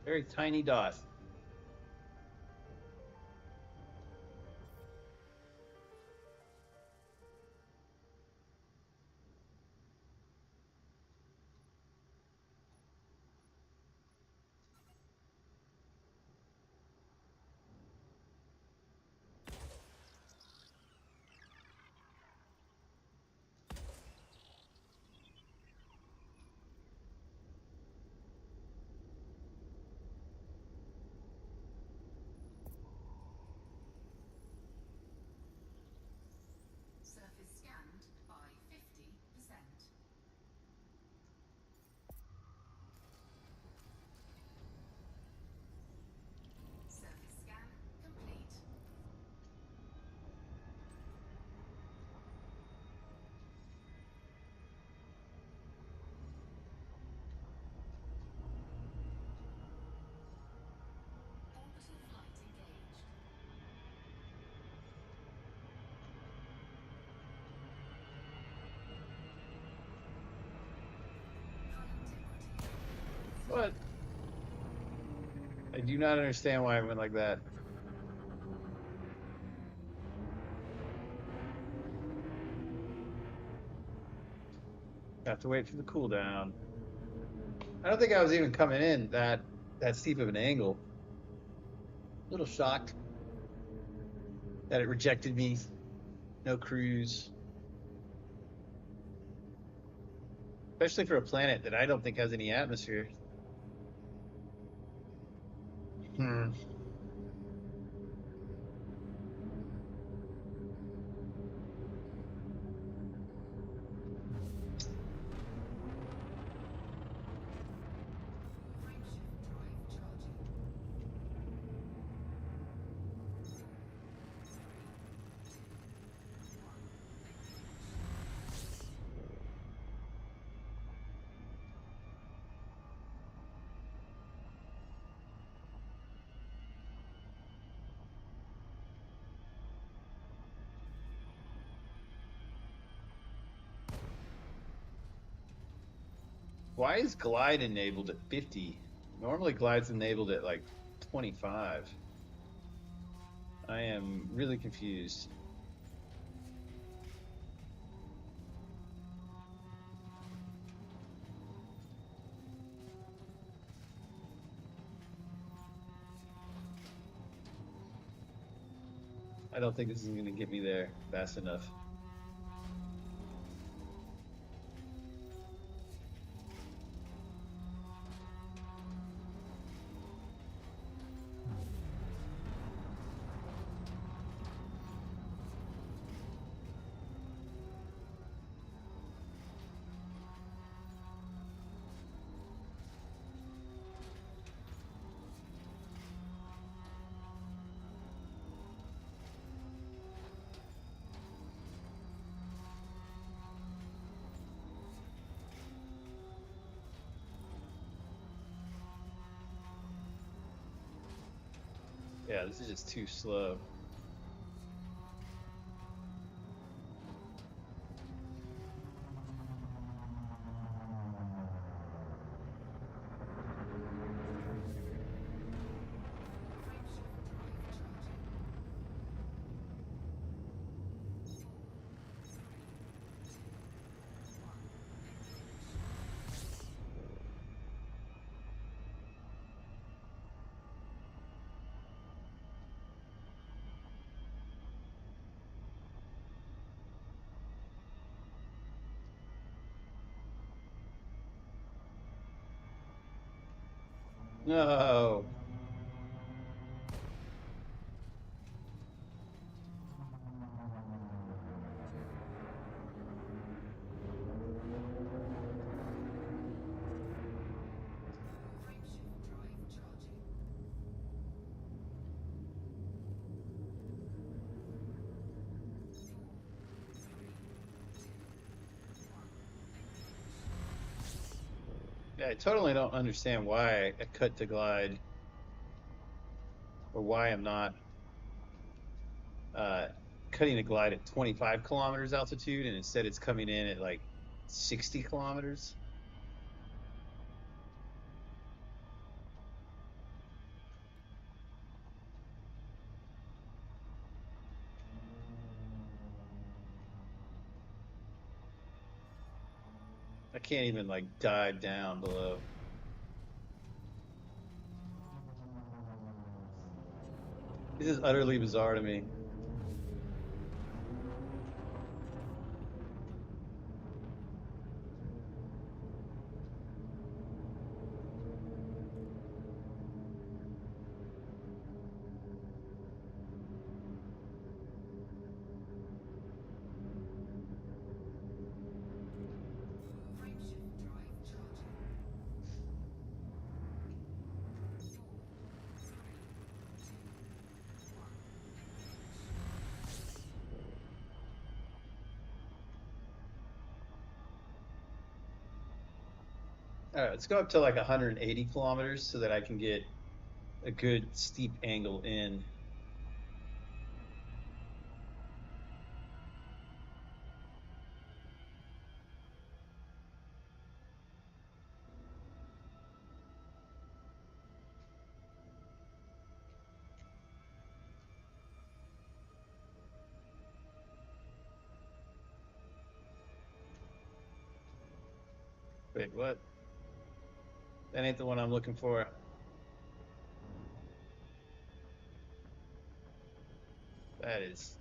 Very tiny dot. Surface scanned by 50%. Surface scan complete. Orbital flight engaged. What? I do not understand why it went like that. Have to wait for the cooldown. I don't think I was even coming in that steep of an angle. A little shocked that it rejected me. No cruise. Especially for a planet that I don't think has any atmosphere. Hmm. Frameshift drive charging. 3, 2, 1. Engage. Why is glide enabled at 50? Normally glide's enabled at like 25. I am really confused. I don't think this is going to get me there fast enough. Yeah, this is just too slow. No. Yeah, I totally don't understand why I cut to glide, or why I'm not uh, cutting the glide at 25 kilometers altitude, and instead it's coming in at like 60 kilometers. I can't even like dive down below. This is utterly bizarre to me. All right, let's go up to like 180 kilometers so that I can get a good steep angle in. Wait, what? That ain't the one I'm looking for. That is.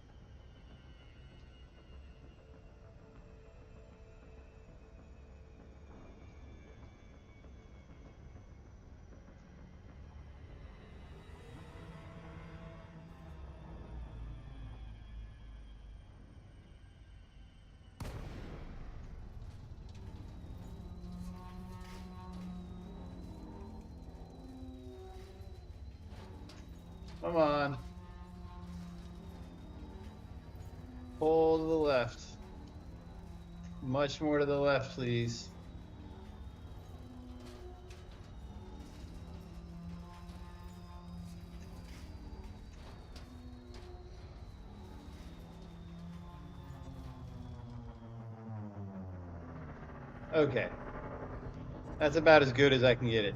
Come on. Pull to the left. Much more to the left, please. Okay. That's about as good as I can get it.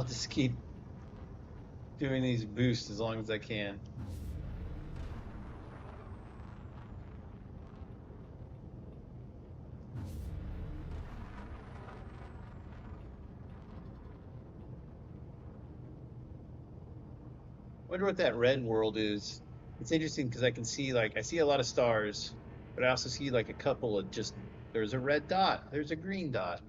I'll just keep doing these boosts as long as I can. Wonder what that red world is. It's interesting because I can see I see a lot of stars, but I also see like a couple of just there's a red dot, there's a green dot.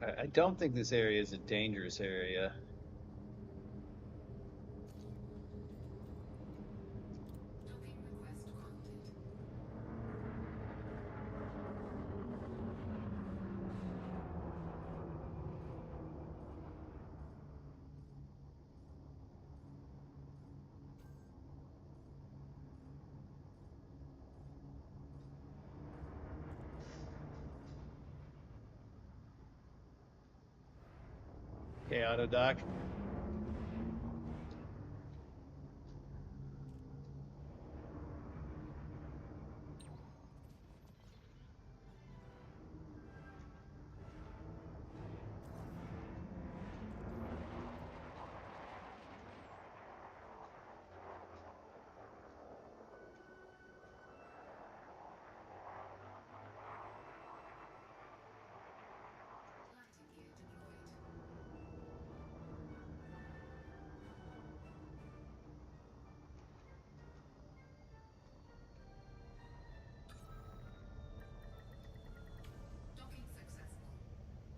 I don't think this area is a dangerous area. Docking request granted. Okay, auto dock. Landing gear deployed. Docking successful.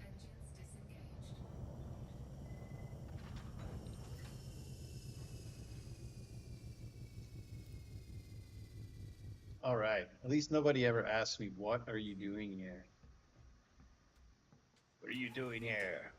Engines disengaged. All right. At least nobody ever asked me, "What are you doing here? What are you doing here?"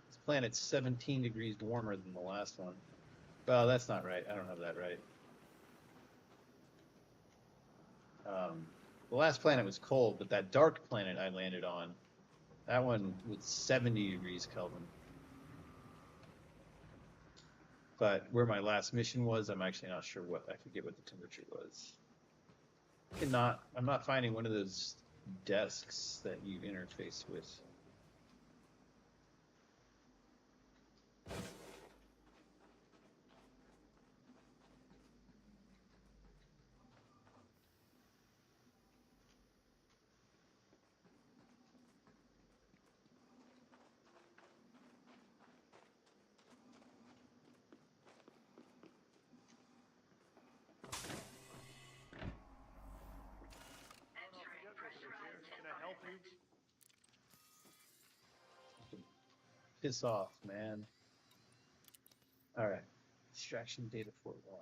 This planet's 17 degrees warmer than the last one. Well, that's not right. I don't have that right. The last planet was cold, but that dark planet I landed on, that one was 70 degrees Kelvin. But where my last mission was, I'm actually not sure what, I forget what the temperature was. I'm not finding one of those desks that you interface with. Can I help you? Piss off, man. All right. Extraction data for one.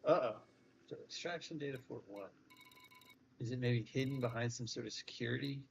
Uh-oh. So extraction data for what? Is it maybe hidden behind some sort of security?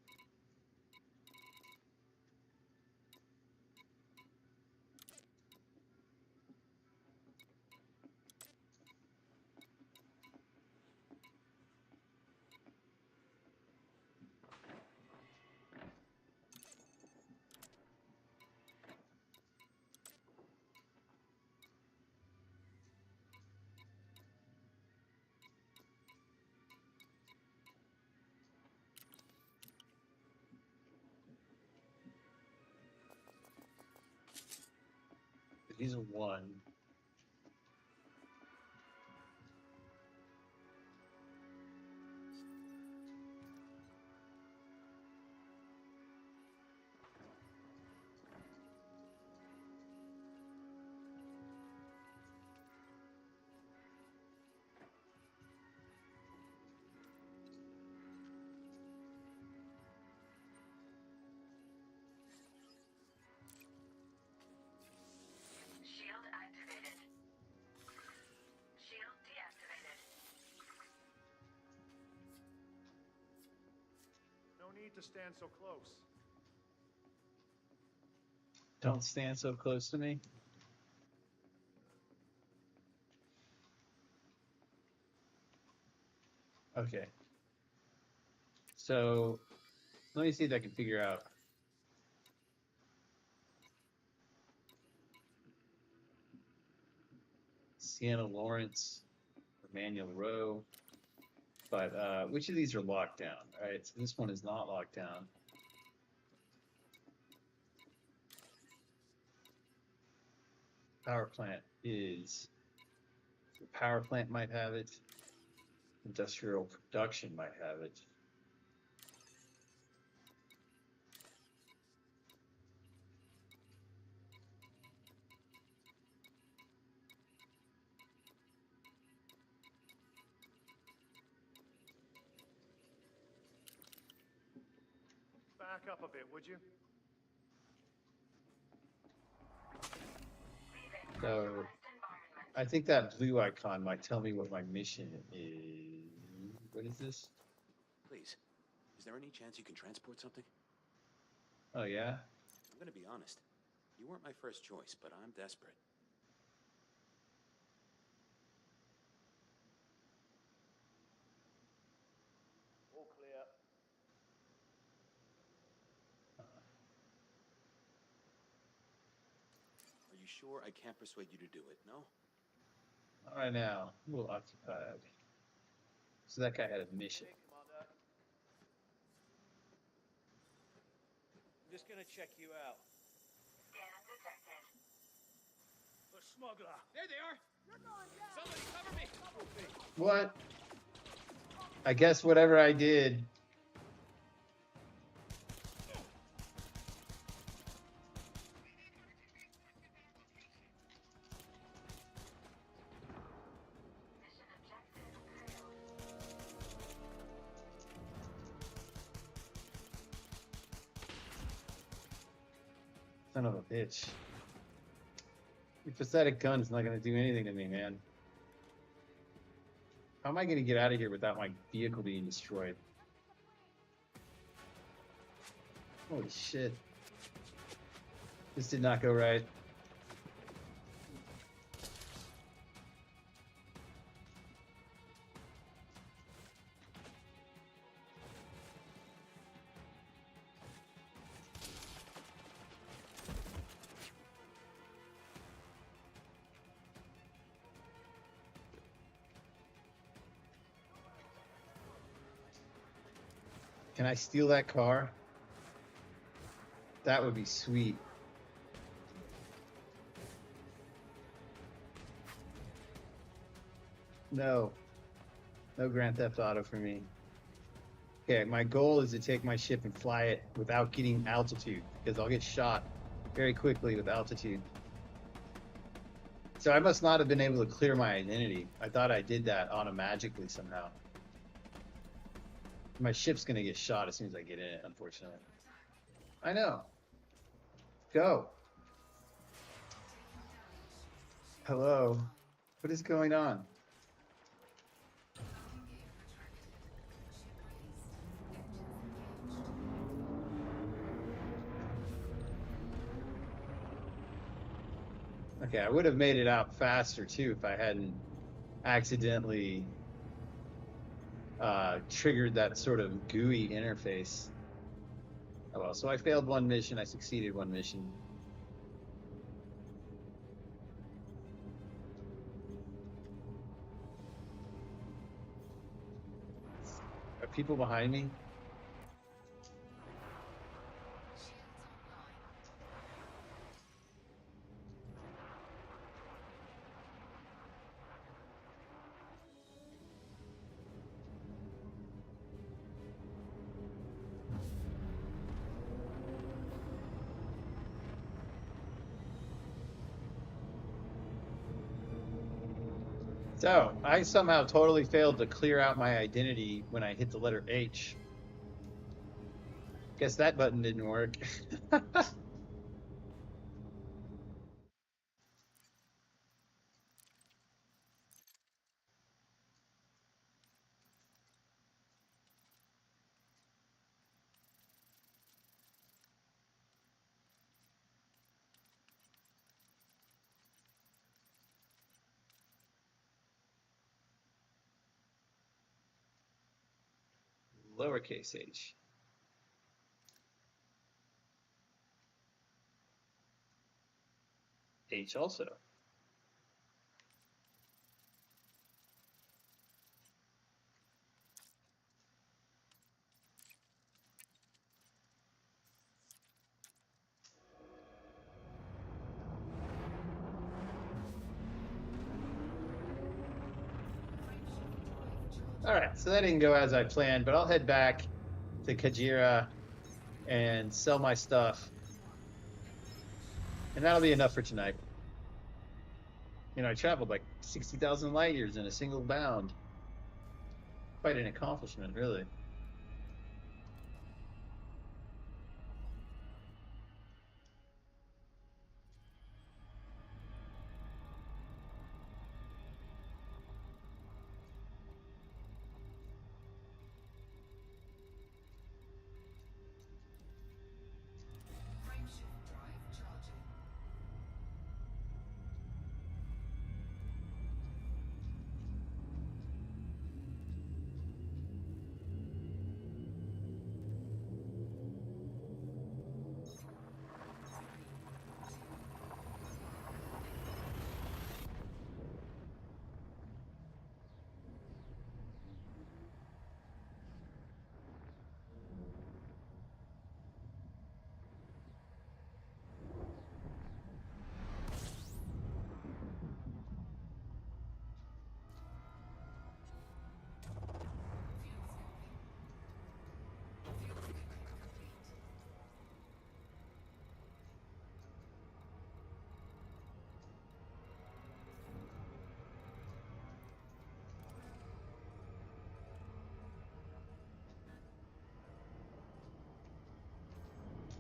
He's a one. Shield activated. Shield deactivated. No need to stand so close. Don't stand so close to me. Okay. So let me see if I can figure out Sienna Lawrence, Emmanuel Rowe. But which of these are locked down? All right, so this one is not locked down. Power plant is. The power plant might have it. Industrial production might have it. Back up a bit, would you? So I think that blue icon might tell me what my mission is. What is this? Please, is there any chance you can transport something? Oh yeah? I'm gonna be honest. You weren't my first choice, but I'm desperate. All clear. Are you sure I can't persuade you to do it, no? All right now, a little occupied. So that guy had a mission. Hey, Commander. I'm just gonna check you out. Scan detected. The smuggler. There they are. Somebody cover me. What? I guess whatever I did. Mission objective failed. Son of a bitch. Your pathetic gun's not gonna do anything to me, man. How am I gonna get out of here without my vehicle being destroyed? Holy shit. This did not go right. Can I steal that car? That would be sweet. No. No Grand Theft Auto for me. Okay, my goal is to take my ship and fly it without getting altitude, because I'll get shot very quickly with altitude. So I must not have been able to clear my identity. I thought I did that automagically somehow. My ship's gonna get shot as soon as I get in it, unfortunately. I know. Go. Hello. What is going on? Okay, I would have made it out faster too if I hadn't accidentally triggered that sort of GUI interface. Oh well, so I failed one mission, I succeeded one mission. Are people behind me? So, I somehow totally failed to clear out my identity when I hit the letter H. Guess that button didn't work. Lowercase h. H also. Alright, so that didn't go as I planned, but I'll head back to Kajira and sell my stuff. And that'll be enough for tonight. You know, I traveled like 60,000 light years in a single bound. Quite an accomplishment, really. Frameshift drive charging.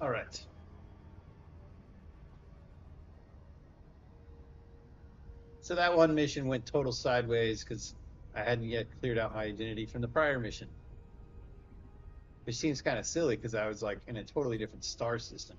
All right. So that one mission went total sideways because I hadn't yet cleared out my identity from the prior mission. Which seems kind of silly because I was like in a totally different star system.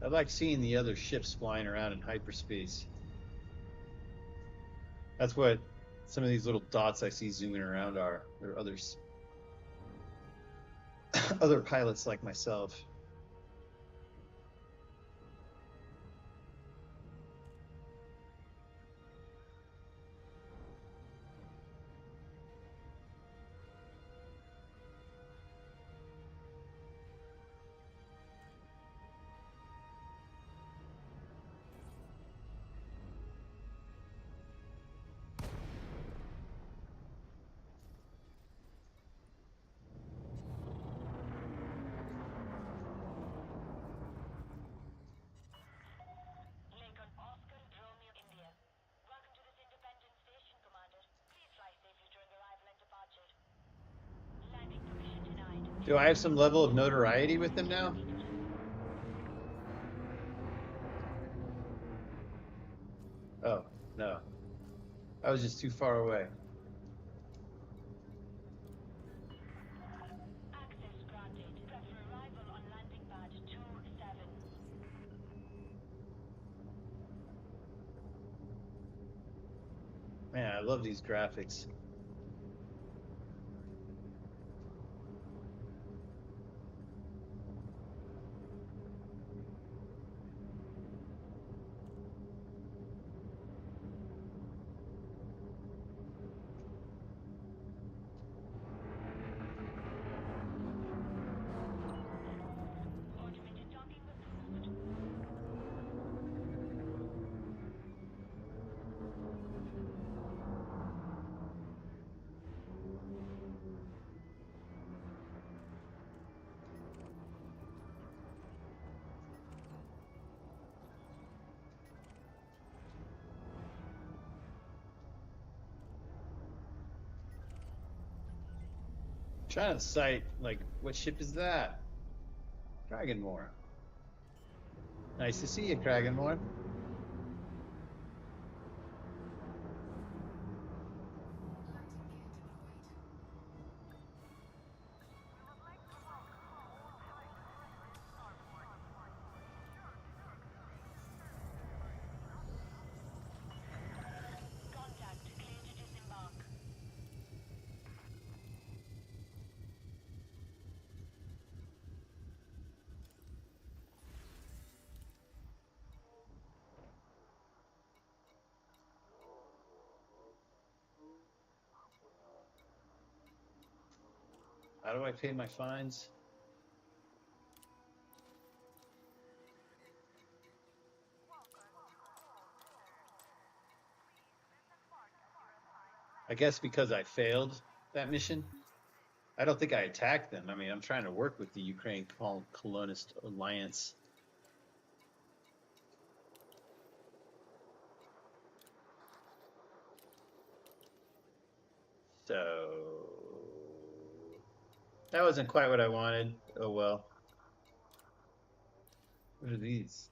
I like seeing the other ships flying around in hyperspace. That's what some of these little dots I see zooming around are. There are others, other pilots like myself. Lincoln Oscar Romeo India. Welcome to this Independence Station, Commander. Please fly safely during arrival and departure. Landing permission denied. Do I have some level of notoriety with them now? Oh, no. I was just too far away. Access granted. Prefer arrival on landing pad 27. Man, I love these graphics. Automated docking approved. Trying to cite, like, what ship is that? Dragonmore. Nice to see you, Kraganmore. Contact. Clear to disembark. How do I pay my fines? I guess because I failed that mission. I don't think I attacked them. I mean, I'm trying to work with the Ukraine Colonist Alliance. So that wasn't quite what I wanted. Oh well. What are these?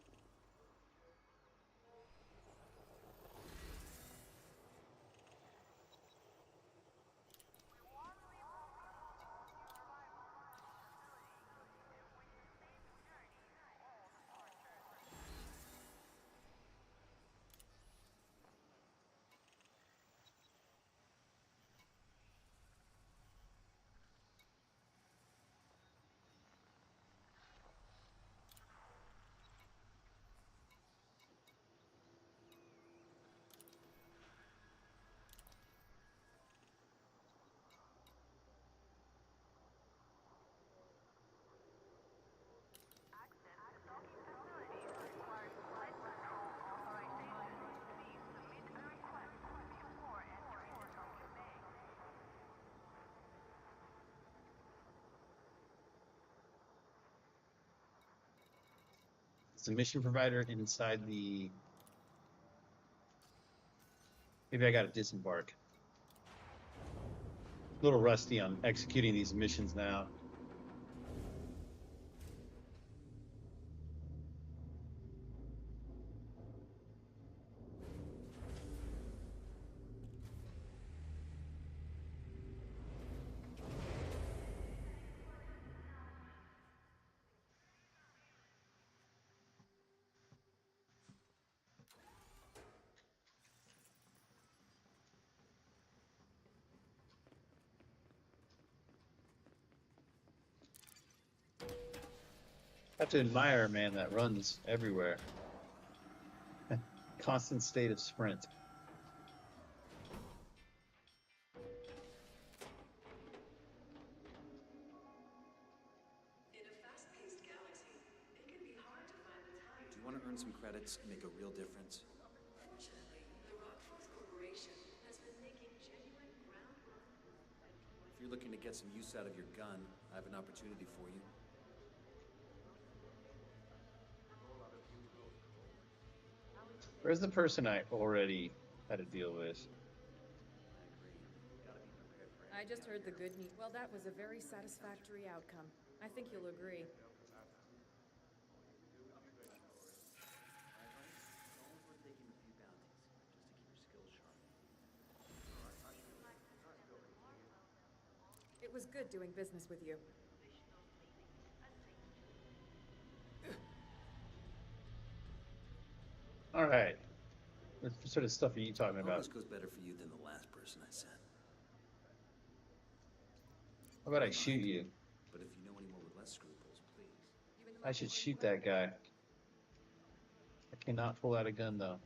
It's a mission provider inside the. Maybe I got to disembark. A little rusty on executing these missions now. I have to admire a man that runs everywhere. Constant state of sprint. In a fast-paced galaxy, it can be hard to find the time. Do you want to earn some credits and make a real difference? Fortunately, the Rockforth Corporation has been making genuine groundwork. If you're looking to get some use out of your gun, I have an opportunity for you. Where's the person I already had to deal with? I just heard the good news. Well, that was a very satisfactory outcome. I think you'll agree. It was good doing business with you. All right. What sort of stuff are you talking about? This goes better for you than the last person I sent. How about I shoot you? But if you know anyone with less scruples, please. I should shoot that guy. I cannot pull out a gun though.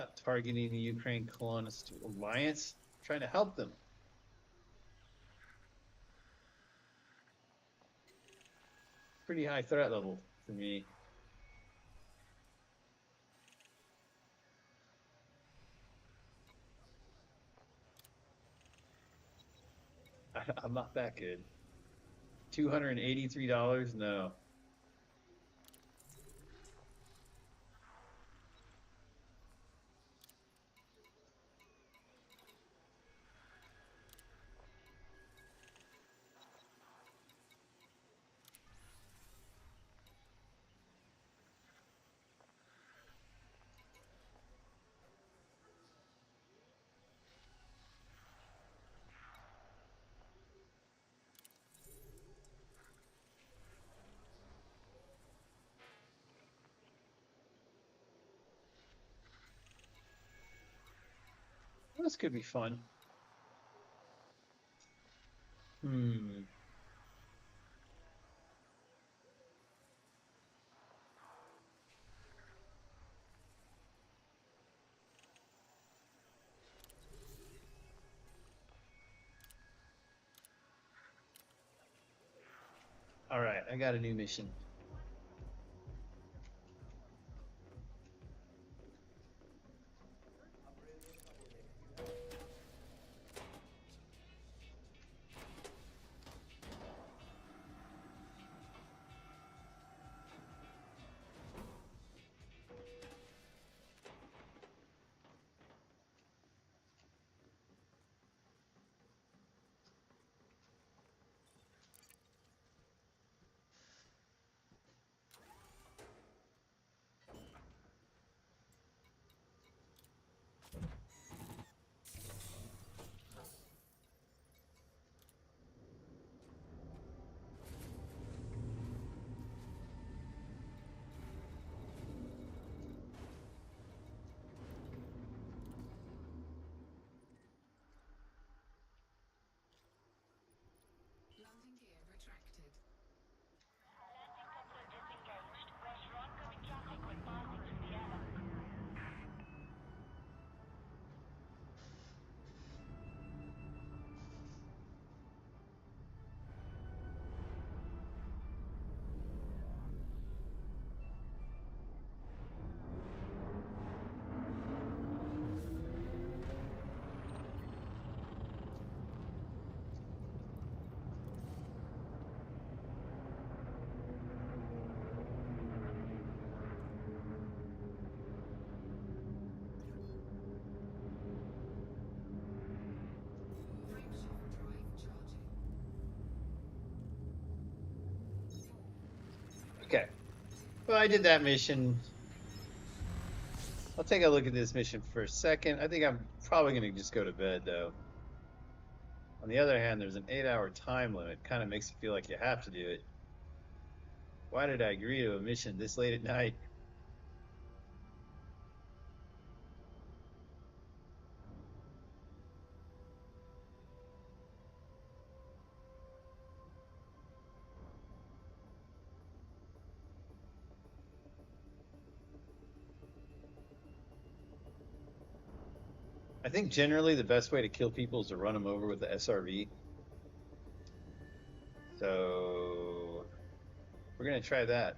Not targeting the Ukraine Colonist Alliance, trying to help them. Pretty high threat level for me. I'm not that good. $283? No. This could be fun. Hmm. All right, I got a new mission. Landing gear retracted. Landing coupler disengaged. Rush for oncoming traffic when passing through the airlock. Frameshift drive charging. Okay. Well, I did that mission. I'll take a look at this mission for a second. I think I'm probably going to just go to bed, though. On the other hand, there's an 8-hour time limit. Kind of makes you feel like you have to do it. Why did I agree to a mission this late at night? I think generally the best way to kill people is to run them over with the SRV. So we're going to try that.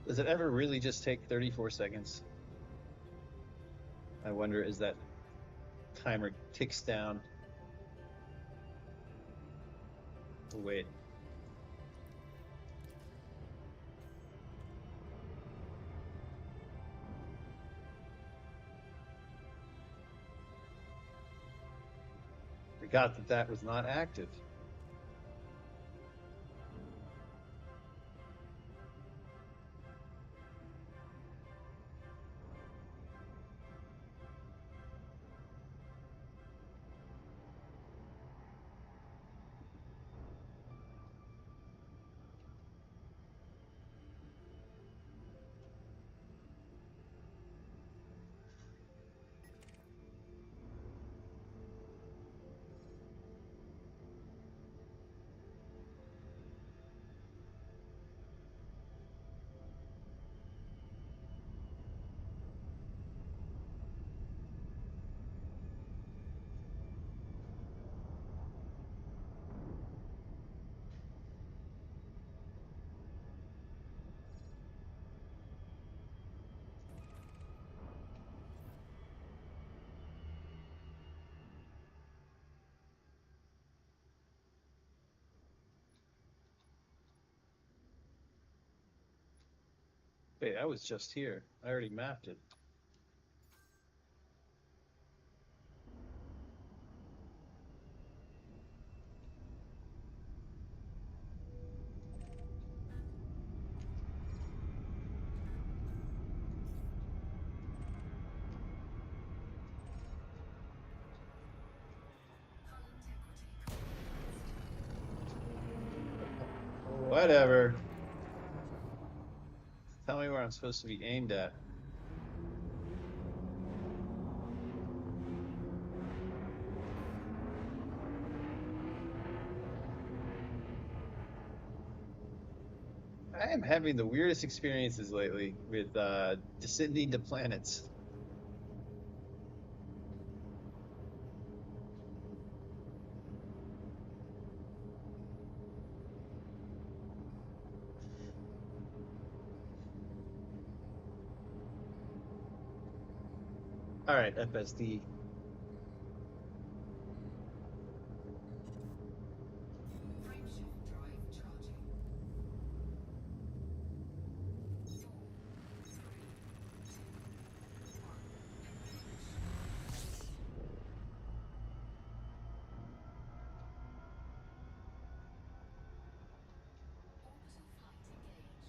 Does it ever really just take 34 seconds? I wonder, as that timer ticks down. Oh, wait. Forgot that that was not active. Wait, I was just here. I already mapped it. Whatever. Tell me where I'm supposed to be aimed at. I am having the weirdest experiences lately with descending to planets. All right, FSD. Frameshift drive charging. 4, 3, 2, 1. Engage. Orbital flight engaged.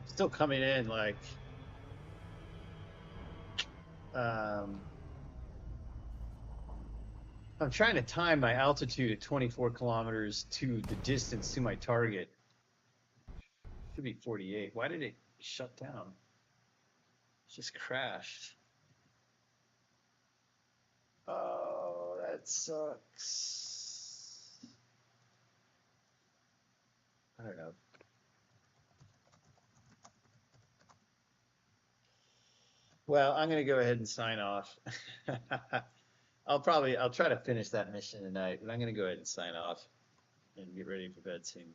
Still coming in like um, I'm trying to time my altitude at 24 kilometers to the distance to my target. Should be 48. Why did it shut down? It just crashed. Oh, that sucks. I don't know. Well, I'm gonna go ahead and sign off. I'll try to finish that mission tonight, but I'm gonna go ahead and sign off and get ready for bed soon.